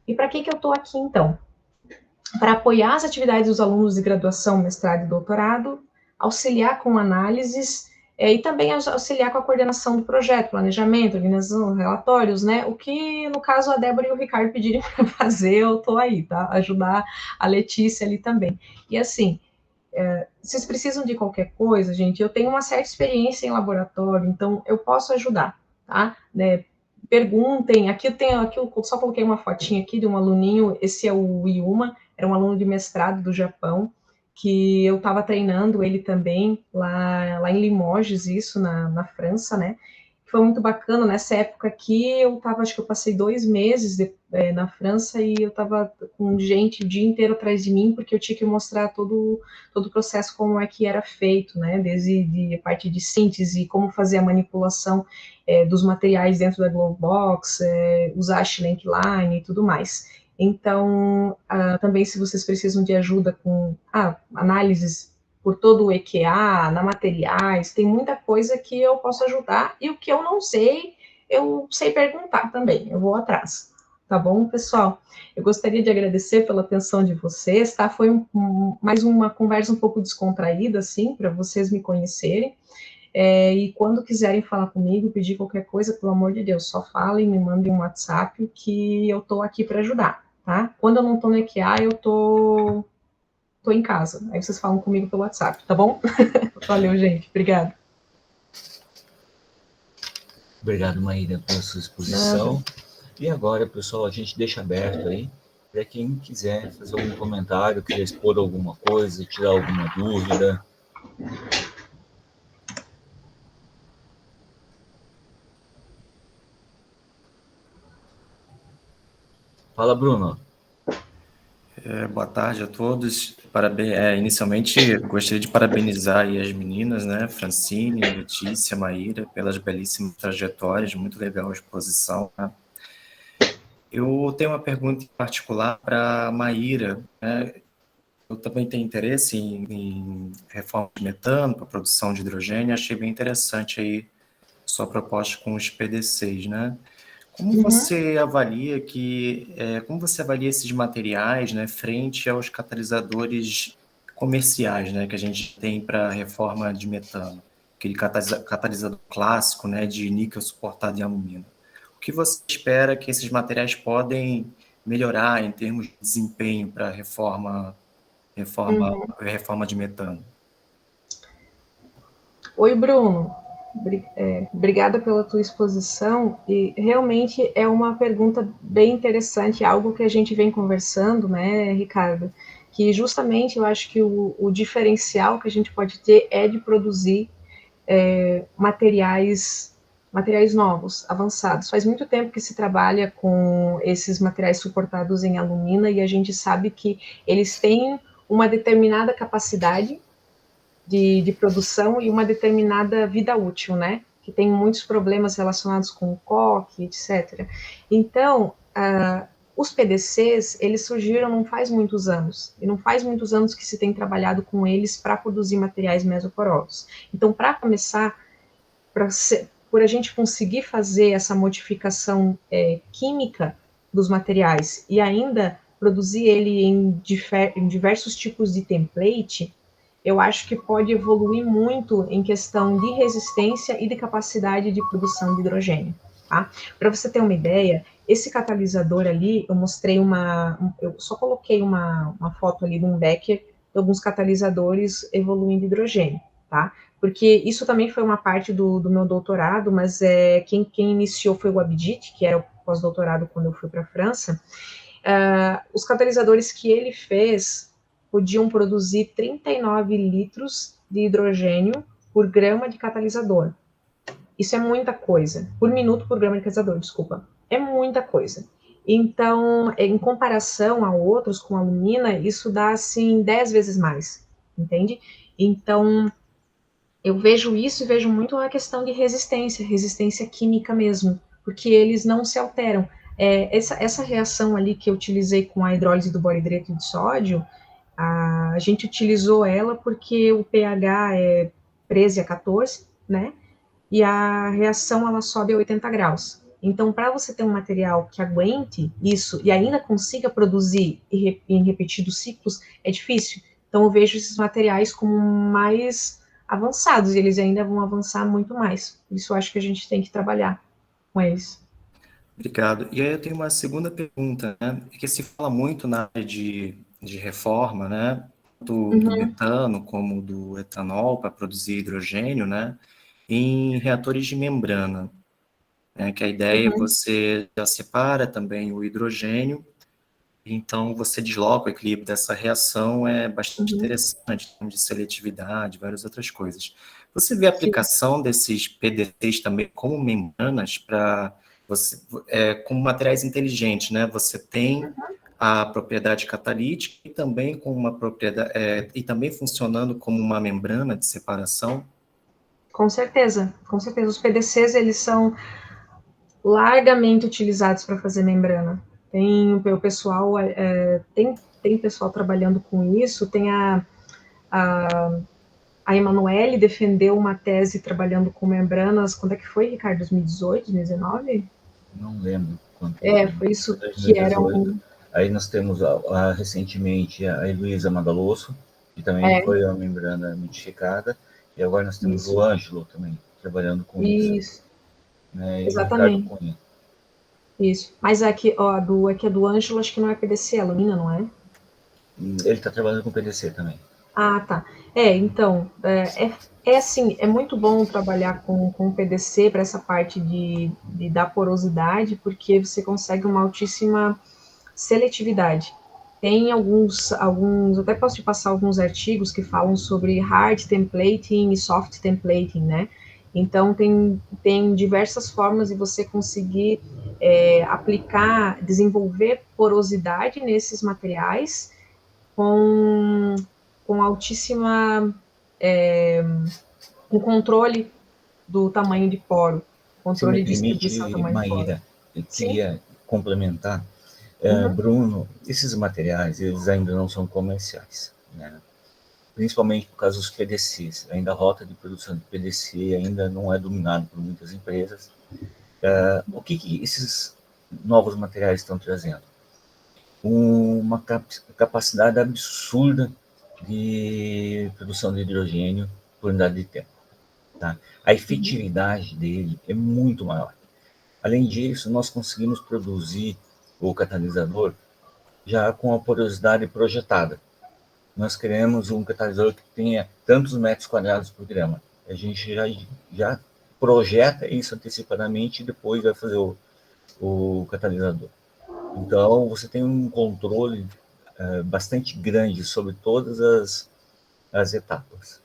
E para que eu estou aqui, então? Para apoiar as atividades dos alunos de graduação, mestrado e doutorado, auxiliar com análises e também auxiliar com a coordenação do projeto, planejamento, organização, relatórios, né? O que, no caso, a Débora e o Ricardo pedirem para fazer, eu estou aí, tá? Ajudar a Letícia ali também. E assim, vocês precisam de qualquer coisa, gente, eu tenho uma certa experiência em laboratório, então eu posso ajudar, tá? Né? Perguntem, aqui eu só coloquei uma fotinha aqui de um aluninho, esse é o Yuma, era um aluno de mestrado do Japão, que eu estava treinando ele também, lá em Limoges, isso, na França, né? Foi muito bacana, nessa época aqui, acho que eu passei 2 meses na França e eu estava com gente o dia inteiro atrás de mim, porque eu tinha que mostrar todo o processo, como é que era feito, né, desde a parte de síntese, como fazer a manipulação dos materiais dentro da Glowbox, usar a Schlenkline e tudo mais. Então, também se vocês precisam de ajuda com análises por todo o EQA, na materiais, tem muita coisa que eu posso ajudar, e o que eu não sei, eu sei perguntar também, eu vou atrás. Tá bom, pessoal? Eu gostaria de agradecer pela atenção de vocês, tá? Foi mais uma conversa um pouco descontraída, assim, para vocês me conhecerem. E quando quiserem falar comigo, pedir qualquer coisa, pelo amor de Deus, só falem, me mandem um WhatsApp, que eu tô aqui para ajudar, tá? Quando eu não tô no EQA, eu tô em casa. Aí vocês falam comigo pelo WhatsApp, tá bom? Valeu, gente. Obrigada. Obrigado, Maíra, pela sua exposição. Nada. E agora, pessoal, a gente deixa aberto aí para quem quiser fazer algum comentário, querer expor alguma coisa, tirar alguma dúvida. Fala, Bruno. Boa tarde a todos. Inicialmente, gostaria de parabenizar aí as meninas, né, Francine, Letícia, Maíra, pelas belíssimas trajetórias, muito legal a exposição. Né? Eu tenho uma pergunta em particular para a Maíra. Né? Eu também tenho interesse em reforma de metano para produção de hidrogênio. Achei bem interessante aí sua proposta com os PDCs, né? Como você avalia como você avalia esses materiais, né, frente aos catalisadores comerciais, né, que a gente tem para a reforma de metano, aquele catalisador clássico, né, de níquel suportado em alumínio. O que você espera que esses materiais podem melhorar em termos de desempenho para a reforma de metano? Oi, Bruno. Obrigada pela tua exposição, e realmente é uma pergunta bem interessante, algo que a gente vem conversando, né, Ricardo, que justamente eu acho que o diferencial que a gente pode ter é de produzir materiais novos, avançados. Faz muito tempo que se trabalha com esses materiais suportados em alumina, e a gente sabe que eles têm uma determinada capacidade de produção e uma determinada vida útil, né? Que tem muitos problemas relacionados com o coque, etc. Então, os PDCs, eles surgiram não faz muitos anos, e não faz muitos anos que se tem trabalhado com eles para produzir materiais mesoporosos. Então, para começar, por a gente conseguir fazer essa modificação química dos materiais e ainda produzir ele em diversos tipos de template, eu acho que pode evoluir muito em questão de resistência e de capacidade de produção de hidrogênio. Tá? Para você ter uma ideia, esse catalisador ali, eu só coloquei uma foto ali de um becker de alguns catalisadores evoluindo hidrogênio, tá? Porque isso também foi uma parte do meu doutorado, mas quem iniciou foi o Abhijit, que era o pós-doutorado quando eu fui para a França. Os catalisadores que ele fez podiam produzir 39 litros de hidrogênio por grama de catalisador. Isso é muita coisa. Por minuto por grama de catalisador, desculpa. É muita coisa. Então, em comparação a outros com alumina, isso dá, assim, 10 vezes mais, entende? Então, eu vejo isso e vejo muito a questão de resistência química mesmo, porque eles não se alteram. Essa reação ali que eu utilizei com a hidrólise do borideto de sódio, a gente utilizou ela porque o pH é 13 a 14, né? E a reação ela sobe a 80 graus. Então, para você ter um material que aguente isso e ainda consiga produzir em repetidos ciclos, é difícil. Então, eu vejo esses materiais como mais avançados, e eles ainda vão avançar muito mais. Por isso, eu acho que a gente tem que trabalhar com eles. Obrigado. E aí eu tenho uma segunda pergunta, né? Que se fala muito na área de reforma, né? Do metano como do etanol para produzir hidrogênio, né? Em reatores de membrana, né? Que a ideia é você já separa também o hidrogênio, então você desloca o equilíbrio dessa reação, é bastante interessante, de seletividade, várias outras coisas. Você vê a aplicação desses PDCs também como membranas para você, como materiais inteligentes, né? Você tem a propriedade catalítica e também com uma propriedade e também funcionando como uma membrana de separação. Com certeza, com certeza. Os PDCs, eles são largamente utilizados para fazer membrana. Tem o pessoal, tem pessoal trabalhando com isso, tem a Emanuele defendeu uma tese trabalhando com membranas, quando é que foi, Ricardo? 2018, 2019? Não lembro quanto. Foi isso que era um... Aí nós temos recentemente a Heloísa Madalosso, que também foi uma membrana modificada, e agora nós temos o Ângelo também, trabalhando com isso. Né, exatamente. Isso. Mas aqui, a do Ângelo, acho que não é PDC, é alumina, não é? Ele está trabalhando com PDC também. Ah, tá. Então, assim, é muito bom trabalhar com PDC para essa parte da porosidade, porque você consegue uma altíssima seletividade. Tem alguns, até posso te passar alguns artigos que falam sobre hard templating e soft templating, né? Então, tem diversas formas de você conseguir aplicar, desenvolver porosidade nesses materiais com altíssima, com controle do tamanho de poro, controle de distribuição do tamanho de poro. Maíra, eu queria complementar. Bruno, esses materiais, eles ainda não são comerciais, né? Principalmente por causa dos PDCs. Ainda a rota de produção de PDC ainda não é dominada por muitas empresas. O que esses novos materiais estão trazendo? Uma capacidade absurda de produção de hidrogênio por unidade de tempo. Tá? A efetividade dele é muito maior. Além disso, nós conseguimos produzir o catalisador já com a porosidade projetada. Nós queremos um catalisador que tenha tantos metros quadrados por grama. A gente já projeta isso antecipadamente e depois vai fazer o catalisador. Então, você tem um controle bastante grande sobre todas as etapas.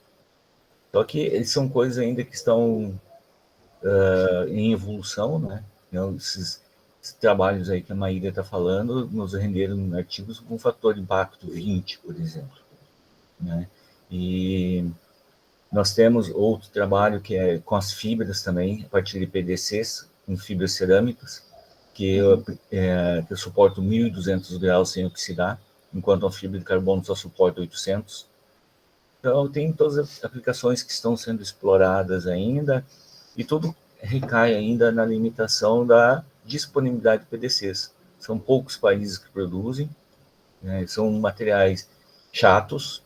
Só que são coisas ainda que estão em evolução, né? Então, esses trabalhos aí que a Maíra está falando nos renderam artigos com fator de impacto 20, por exemplo. Né? E nós temos outro trabalho que é com as fibras também, a partir de PDCs, com fibras cerâmicas, que suportam 1.200 graus sem oxidar, enquanto a fibra de carbono só suporta 800. Então, tem todas as aplicações que estão sendo exploradas ainda, e tudo recai ainda na limitação da disponibilidade de PDCs. São poucos países que produzem, né? São materiais chatos,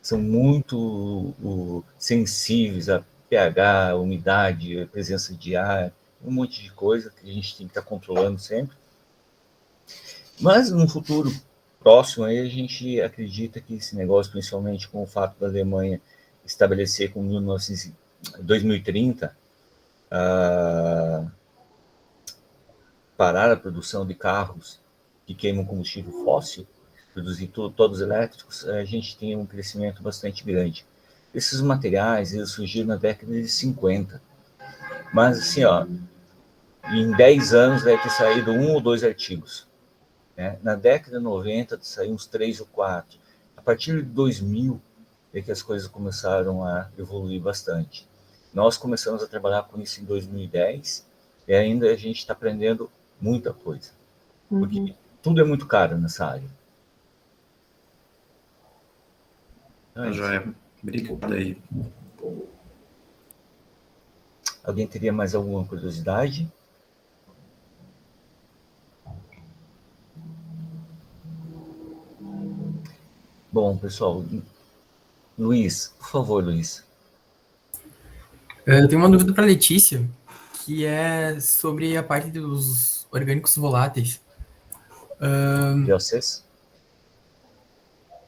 são muito sensíveis a pH, umidade, presença de ar, um monte de coisa que a gente tem que estar controlando sempre. Mas no futuro próximo aí a gente acredita que esse negócio, principalmente com o fato da Alemanha estabelecer com 2030 parar a produção de carros que queimam combustível fóssil, produzir todos elétricos, a gente tem um crescimento bastante grande. Esses materiais, eles surgiram na década de 50. Mas, assim, em 10 anos deve ter saído 1 ou 2 artigos. Né? Na década de 90, saíram uns 3 ou 4. A partir de 2000, é que as coisas começaram a evoluir bastante. Nós começamos a trabalhar com isso em 2010, e ainda a gente está aprendendo muita coisa. Porque tudo é muito caro nessa área. Joia. Obrigado aí. Alguém teria mais alguma curiosidade? Bom, pessoal, Luiz, por favor, Luiz. Eu tenho uma dúvida para a Letícia, que é sobre a parte dos orgânicos voláteis. VOCs?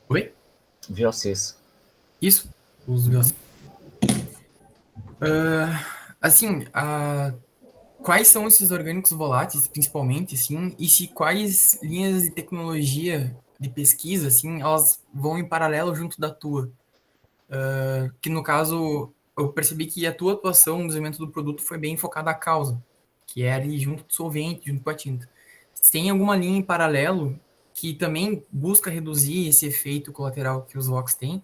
Oi? VOCs. Isso, os VOCs. Assim, quais são esses orgânicos voláteis, principalmente, assim, e se quais linhas de tecnologia de pesquisa, assim, elas vão em paralelo junto da tua? Que, no caso, eu percebi que a tua atuação no desenvolvimento do produto foi bem focada à causa, que é ali junto do solvente, junto com a tinta. Tem alguma linha em paralelo que também busca reduzir esse efeito colateral que os VOCs têm,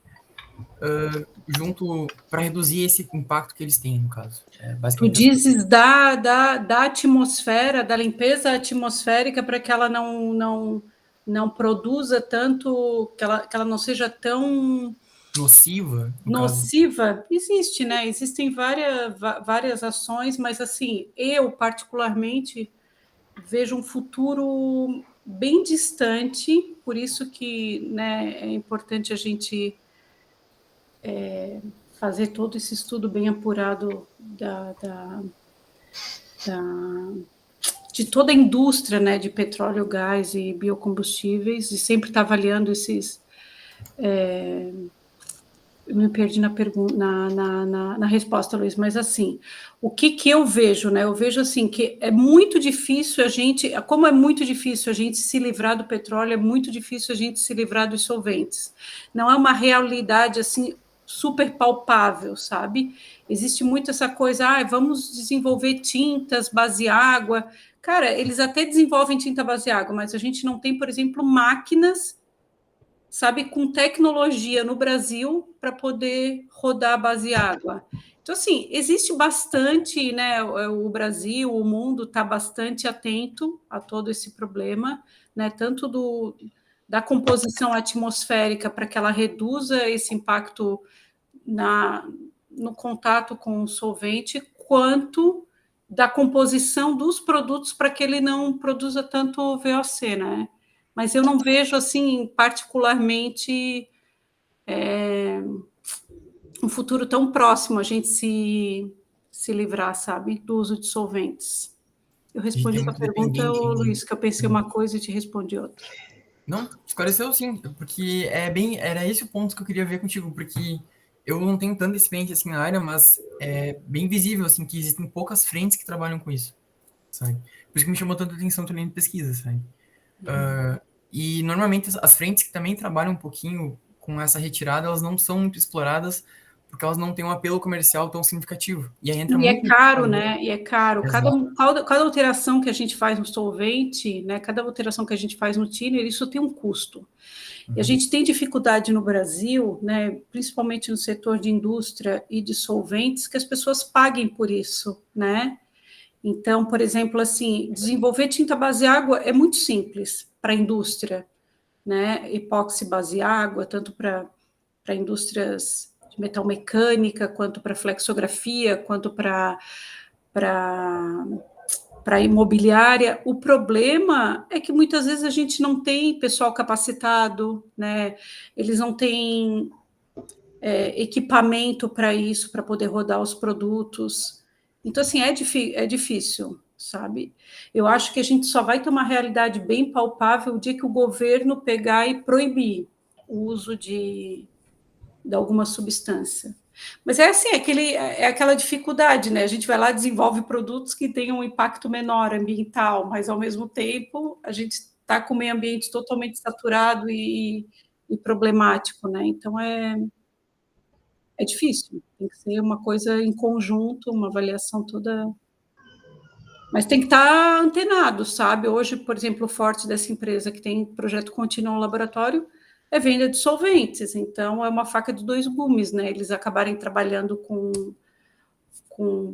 junto para reduzir esse impacto que eles têm, no caso? Tu dizes da atmosfera, da limpeza atmosférica, para que ela não produza tanto, que ela não seja tão nociva. Nociva? Existe, né? Existem várias ações, mas assim, eu particularmente vejo um futuro bem distante, por isso que, né, é importante a gente fazer todo esse estudo bem apurado de toda a indústria, né, de petróleo, gás e biocombustíveis, e sempre estar avaliando esses... Eu me perdi na pergunta, na resposta, Luiz, mas assim, o que eu vejo, né? Eu vejo assim que é muito difícil como é muito difícil a gente se livrar do petróleo, é muito difícil a gente se livrar dos solventes. Não é uma realidade assim super palpável, sabe? Existe muito essa coisa, vamos desenvolver tintas base água. Cara, eles até desenvolvem tinta base água, mas a gente não tem, por exemplo, máquinas, sabe, com tecnologia no Brasil para poder rodar a base água. Então, assim, existe bastante, né? O Brasil, o mundo está bastante atento a todo esse problema, né? Tanto da composição atmosférica para que ela reduza esse impacto no contato com o solvente, quanto da composição dos produtos para que ele não produza tanto VOC, né? Mas eu não vejo, assim, particularmente um futuro tão próximo a gente se livrar, sabe, do uso de solventes. Eu respondi a tua pergunta, Luiz, que eu pensei uma coisa e te respondi outra. Não, esclareceu sim, porque era esse o ponto que eu queria ver contigo, porque eu não tenho tanta experiência assim na área, mas é bem visível assim que existem poucas frentes que trabalham com isso, sabe? Por isso que me chamou tanta atenção também de pesquisa, sabe? E normalmente as frentes que também trabalham um pouquinho com essa retirada, elas não são muito exploradas porque elas não têm um apelo comercial tão significativo. E aí entra muito... É caro, né? E é caro. Cada alteração que a gente faz no solvente, né? Cada alteração que a gente faz no thinner, isso tem um custo. E a gente tem dificuldade no Brasil, né? Principalmente no setor de indústria e de solventes, que as pessoas paguem por isso, né? Então, por exemplo, assim, desenvolver tinta base água é muito simples para a indústria, né? Epóxi base água, tanto para indústrias de metal mecânica, quanto para flexografia, quanto para imobiliária. O problema é que muitas vezes a gente não tem pessoal capacitado, né? Eles não têm equipamento para isso, para poder rodar os produtos. Então, assim, é difícil, sabe? Eu acho que a gente só vai ter uma realidade bem palpável o dia que o governo pegar e proibir o uso de alguma substância. Mas é assim, é aquela dificuldade, né? A gente vai lá e desenvolve produtos que tenham um impacto menor ambiental, mas, ao mesmo tempo, a gente está com o meio ambiente totalmente saturado e problemático, né? Então, é difícil. Tem que ser uma coisa em conjunto, uma avaliação toda... Mas tem que estar antenado, sabe? Hoje, por exemplo, o forte dessa empresa que tem projeto contínuo no laboratório é venda de solventes, então é uma faca de dois gumes, né? Eles acabarem trabalhando com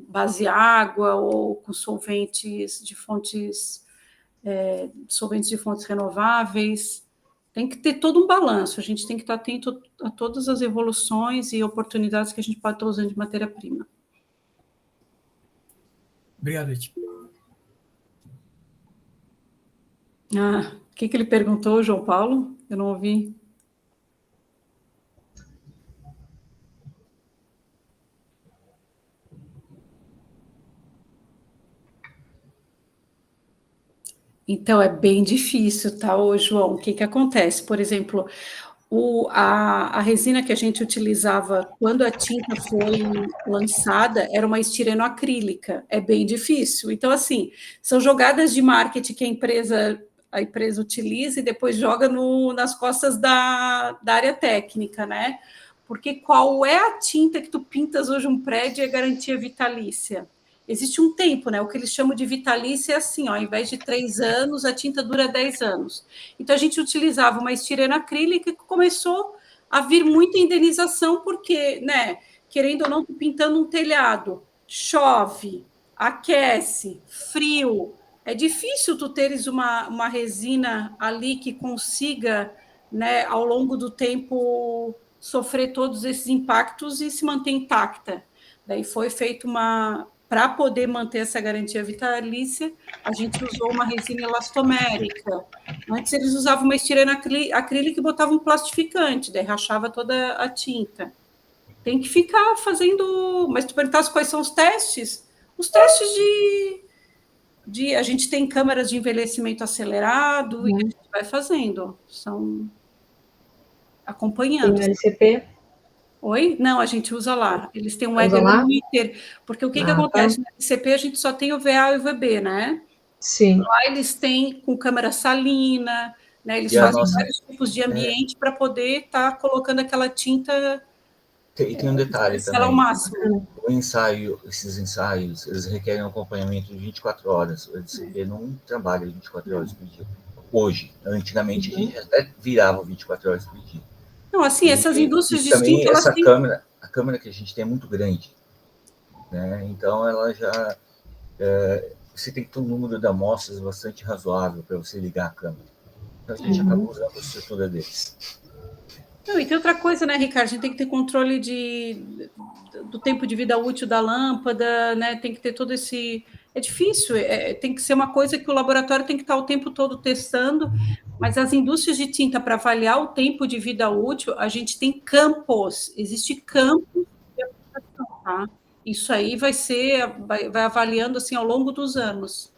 base água ou com solventes de fontes renováveis. Tem que ter todo um balanço, a gente tem que estar atento a todas as evoluções e oportunidades que a gente pode estar usando de matéria-prima. Obrigado, Eti. O que ele perguntou, João Paulo? Eu não ouvi. Então, é bem difícil, tá, João? O que acontece? Por exemplo, a resina que a gente utilizava quando a tinta foi lançada era uma estirenoacrílica, é bem difícil. Então, assim, são jogadas de marketing que a empresa utiliza e depois joga nas costas da área técnica, né? Porque qual é a tinta que tu pintas hoje um prédio é garantia vitalícia? Existe um tempo, né? O que eles chamam de vitalícia é assim, ó, ao invés de 3 anos, a tinta dura 10 anos. Então, a gente utilizava uma estireno acrílica que começou a vir muita indenização, porque, né, querendo ou não, pintando um telhado, chove, aquece, frio, é difícil tu teres uma resina ali que consiga, né, ao longo do tempo, sofrer todos esses impactos e se manter intacta. Daí foi feito para poder manter essa garantia vitalícia, a gente usou uma resina elastomérica. Antes eles usavam uma estireno acrílica e botavam um plastificante, daí rachava toda a tinta. Tem que ficar fazendo... Mas tu perguntasse quais são os testes? Os testes a gente tem câmeras de envelhecimento acelerado e a gente vai fazendo, são acompanhando. Tem o LCP? Oi? Não, a gente usa lá. Eles têm um emitter, porque o que acontece? No LCP a gente só tem o VA e o VB, né? Sim. Lá eles têm com câmera salina, né? Eles fazem vários tipos de ambiente para poder estar colocando aquela tinta. E tem um detalhe também. Ao máximo. Esses ensaios, eles requerem um acompanhamento de 24 horas. O LCP não trabalha 24 horas por dia. Hoje, antigamente, a gente até virava 24 horas por dia. Não, assim, essas indústrias distintas... Também essa câmera, a câmera que a gente tem é muito grande, né? Então, ela já... você tem que ter um número de amostras bastante razoável para você ligar a câmera. Então, a gente acaba usando a estrutura deles. Não, e tem outra coisa, né, Ricardo? A gente tem que ter controle do tempo de vida útil da lâmpada, né? Tem que ter todo esse... É difícil, tem que ser uma coisa que o laboratório tem que estar o tempo todo testando Mas as indústrias de tinta, para avaliar o tempo de vida útil, a gente tem campos, existe campos de aplicação, tá? Isso aí vai avaliando assim ao longo dos anos.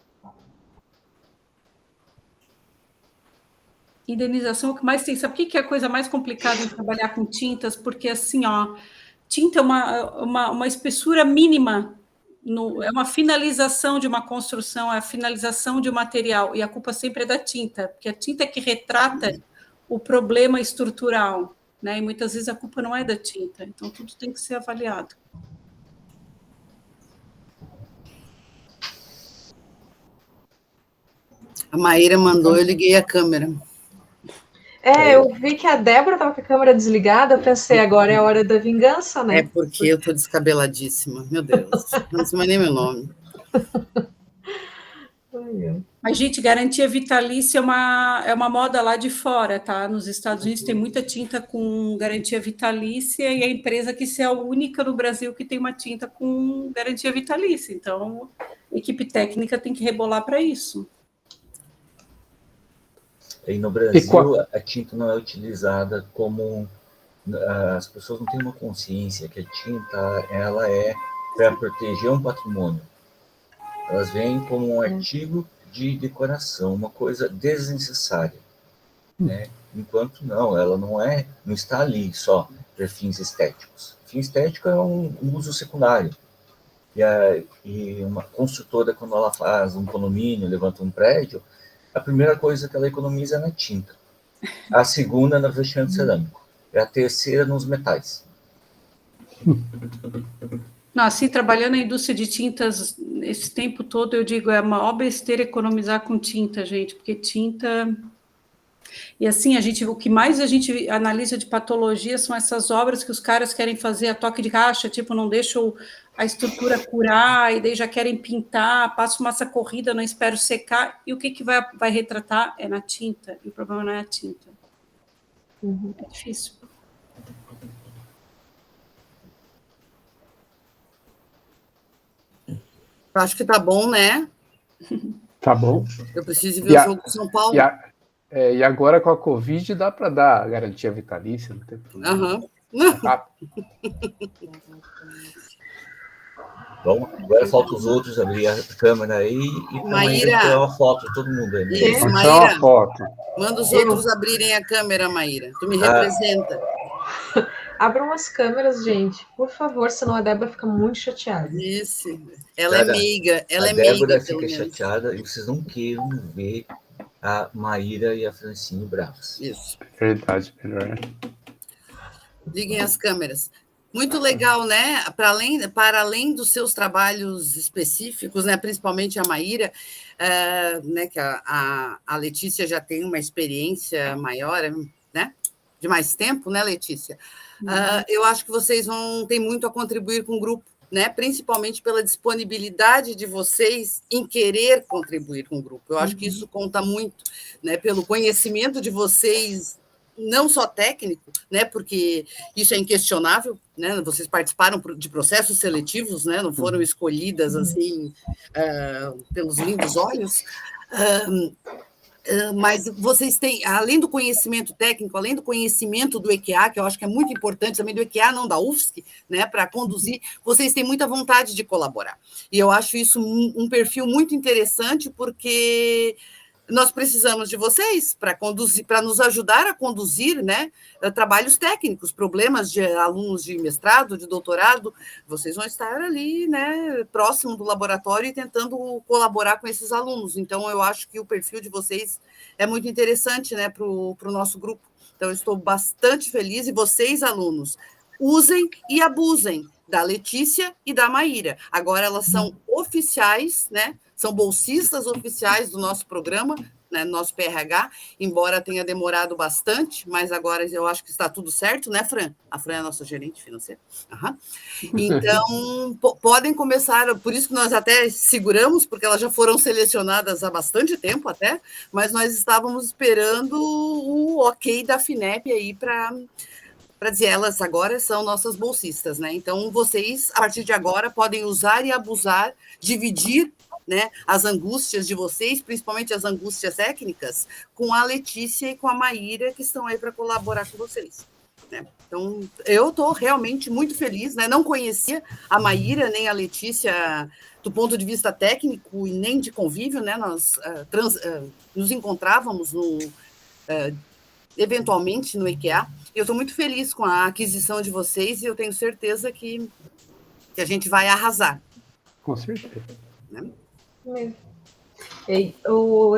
Indenização, o que mais tem? Sabe o que é a coisa mais complicada em trabalhar com tintas? Porque, assim, ó, tinta é uma espessura mínima, é uma finalização de uma construção, é a finalização de um material, e a culpa sempre é da tinta, porque a tinta é que retrata o problema estrutural, né? E muitas vezes a culpa não é da tinta, então tudo tem que ser avaliado. A Maíra mandou, eu liguei a câmera. Eu vi que a Débora estava com a câmera desligada, eu pensei, agora é a hora da vingança, né? É porque eu estou descabeladíssima, meu Deus, não sei mais nem meu nome. Mas, gente, garantia vitalícia é uma moda lá de fora, tá? Nos Estados Unidos tem muita tinta com garantia vitalícia e a empresa que é a única no Brasil que tem uma tinta com garantia vitalícia. Então, a equipe técnica tem que rebolar para isso. E no Brasil, a tinta não é utilizada como... As pessoas não têm uma consciência que a tinta ela é para proteger um patrimônio. Elas veem como um artigo de decoração, uma coisa desnecessária, né? Enquanto ela não está ali só para fins estéticos. Fim estético é um uso secundário. E uma construtora, quando ela faz um condomínio, levanta um prédio, a primeira coisa que ela economiza é na tinta. A segunda é no revestimento cerâmico. E a terceira nos metais. Não, assim, trabalhando na indústria de tintas esse tempo todo, eu digo, é uma besteira economizar com tinta, gente, porque tinta... E assim, o que mais a gente analisa de patologia são essas obras que os caras querem fazer a toque de caixa, tipo, não deixam a estrutura curar, e daí já querem pintar, passo massa corrida, não espero secar, e o que vai retratar é na tinta, e o problema não é a tinta. É difícil. Acho que tá bom, né? Tá bom. Eu preciso ver o jogo do São Paulo. E agora com a Covid dá para dar garantia vitalícia, não tem problema. Bom, agora falta os outros abrir a câmera aí e Maíra, tirar uma foto, todo mundo aí. Né? Isso, Maíra, manda os outros abrirem a câmera, Maíra. Tu me representa. Abram as câmeras, gente, por favor, senão a Débora fica muito chateada. Isso, ela é meiga, a Débora fica chateada e vocês não queiram ver a Maíra e a Francine bravas. Isso. Verdade, melhor. Liguem as câmeras. Muito legal, né? Para além dos seus trabalhos específicos, né? Principalmente a Maíra, né? Que a Letícia já tem uma experiência maior, né? De mais tempo, né, Letícia? Eu acho que vocês vão ter muito a contribuir com o grupo, né? Principalmente pela disponibilidade de vocês em querer contribuir com o grupo. Eu acho que isso conta muito, né? Pelo conhecimento de vocês, não só técnico, né? Porque isso é inquestionável, né? Vocês participaram de processos seletivos, né? Não foram escolhidas assim pelos lindos olhos. Mas vocês têm, além do conhecimento técnico, além do conhecimento do EQA, que eu acho que é muito importante também, do EQA, não da UFSC, né, para conduzir, vocês têm muita vontade de colaborar. E eu acho isso um perfil muito interessante, porque nós precisamos de vocês para conduzir, para nos ajudar a conduzir, né, trabalhos técnicos, problemas de alunos de mestrado, de doutorado. Vocês vão estar ali, né, próximo do laboratório e tentando colaborar com esses alunos. Então, eu acho que o perfil de vocês é muito interessante, né, para o nosso grupo. Então, eu estou bastante feliz, e vocês, alunos, usem e abusem da Letícia e da Maíra. Agora elas são oficiais, né? São bolsistas oficiais do nosso programa, né, nosso PRH, embora tenha demorado bastante, mas agora eu acho que está tudo certo, né, Fran? A Fran é a nossa gerente financeira. Então, podem começar, por isso que nós até seguramos, porque elas já foram selecionadas há bastante tempo até, mas nós estávamos esperando o ok da FINEP aí para dizer, elas agora são nossas bolsistas, né? Então, vocês, a partir de agora, podem usar e abusar, dividir né, as angústias de vocês, principalmente as angústias técnicas, com a Letícia e com a Maíra, que estão aí para colaborar com vocês. Né? Então, eu estou realmente muito feliz, né? Não conhecia a Maíra nem a Letícia do ponto de vista técnico e nem de convívio, né? Nós nos encontrávamos eventualmente no IKEA. Eu estou muito feliz com a aquisição de vocês e eu tenho certeza que a gente vai arrasar. Com certeza. Né?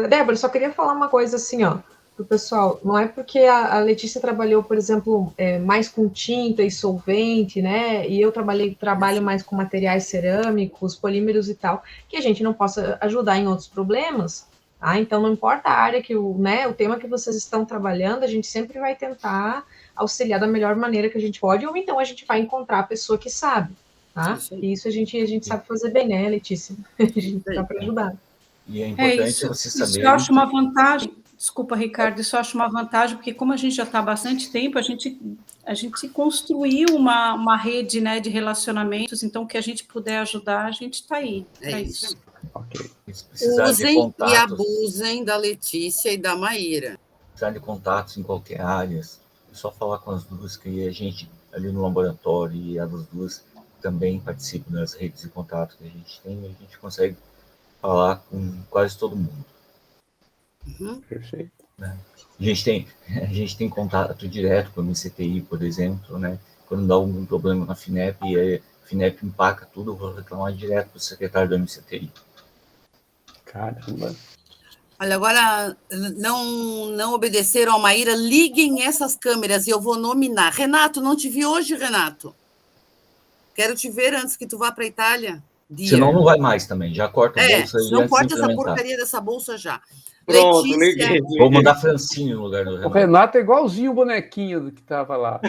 Débora, só queria falar uma coisa assim, ó, pro pessoal. Não é porque a Letícia trabalhou, por exemplo, mais com tinta e solvente, né? E eu trabalho mais com materiais cerâmicos, polímeros e tal, que a gente não possa ajudar em outros problemas. Tá? Então, não importa a área o tema que vocês estão trabalhando, a gente sempre vai tentar auxiliar da melhor maneira que a gente pode, ou então a gente vai encontrar a pessoa que sabe. Tá? E isso a gente sabe fazer bem, né, Letícia? A gente dá para ajudar. E é importante você saber. Isso eu acho uma vantagem. Desculpa, Ricardo, isso eu acho uma vantagem, porque como a gente já está há bastante tempo, a gente construiu uma rede, né, de relacionamentos, então o que a gente puder ajudar, a gente está aí. É isso. Ok. Usem e abusem da Letícia e da Maíra. Se precisar de contatos em qualquer área, é só falar com as duas, que a gente, ali no laboratório, e as duas também participam das redes de contato que a gente tem, e a gente consegue falar com quase todo mundo. Uhum. Perfeito. Né? A gente tem contato direto com a MCTI, por exemplo, né? Quando dá algum problema na FINEP, e a FINEP empaca tudo, eu vou reclamar direto para o secretário da MCTI. Caramba. Olha, agora não obedeceram a Maíra, liguem essas câmeras e eu vou nominar. Renato, não te vi hoje, Renato. Quero te ver antes que tu vá para a Itália. Senão não vai mais também, já corta a bolsa. Não corta essa porcaria dessa bolsa já. Pronto, Letícia. liguei. Vou mandar Francine no lugar do Renato. O Renato é igualzinho o bonequinho que estava lá.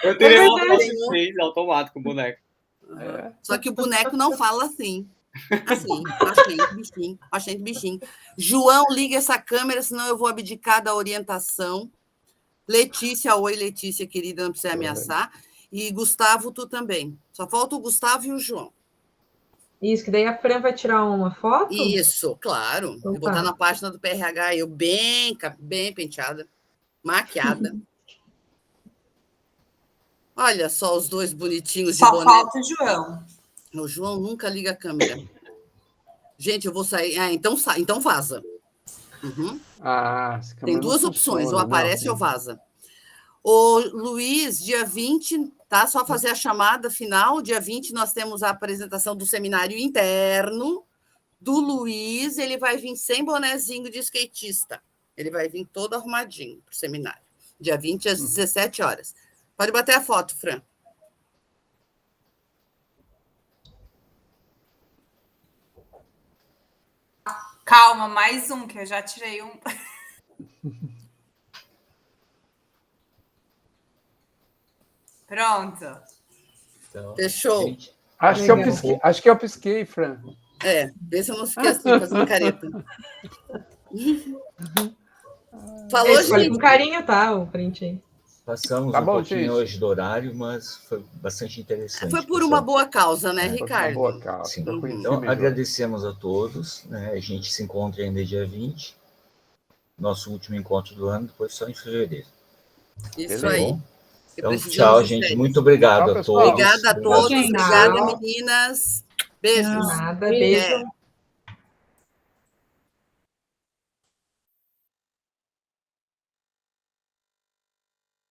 Eu teria uma foto 6 automático, o boneco. Só que o boneco não fala assim. Assim, achei bichinho. João, liga essa câmera, senão eu vou abdicar da orientação. Letícia, oi, Letícia, querida, não precisa ameaçar. E Gustavo, tu também. Só falta o Gustavo e o João. Isso, que daí a Fran vai tirar uma foto? Isso, claro. Então, eu vou botar na página do PRH, eu bem penteada, maquiada. Olha só os dois bonitinhos de boné. Só falta o João. O João nunca liga a câmera. Gente, eu vou sair. Então vaza. Uhum. Tem duas opções, ou aparece ou vaza. O Luiz, dia 20, tá? Só fazer a chamada final. Dia 20 nós temos a apresentação do seminário interno do Luiz. Ele vai vir sem bonezinho de skatista. Ele vai vir todo arrumadinho para o seminário. Dia 20, às 17 horas. Pode bater a foto, Fran. Calma, mais um, que eu já tirei um. Pronto. Então, fechou. Gente, acho que eu pisquei, Fran. Vê se eu não fiquei assim, fazendo careta. Falou, gente. Com carinho, tá? O print aí. Passamos Tá bom, pouquinho gente. hoje do horário, mas foi bastante interessante. Foi por uma boa causa, né, Ricardo? Boa causa. Sim. Pra conhecer Então, melhor. agradecemos a todos. Né? A gente se encontra ainda dia 20. Nosso último encontro do ano, depois só em fevereiro. Isso aí. Então, tchau, gente. Muito obrigado Tchau, a pessoal. todos. Obrigada a todos. Obrigada. Obrigada, meninas. Beijos. Nada, beijo.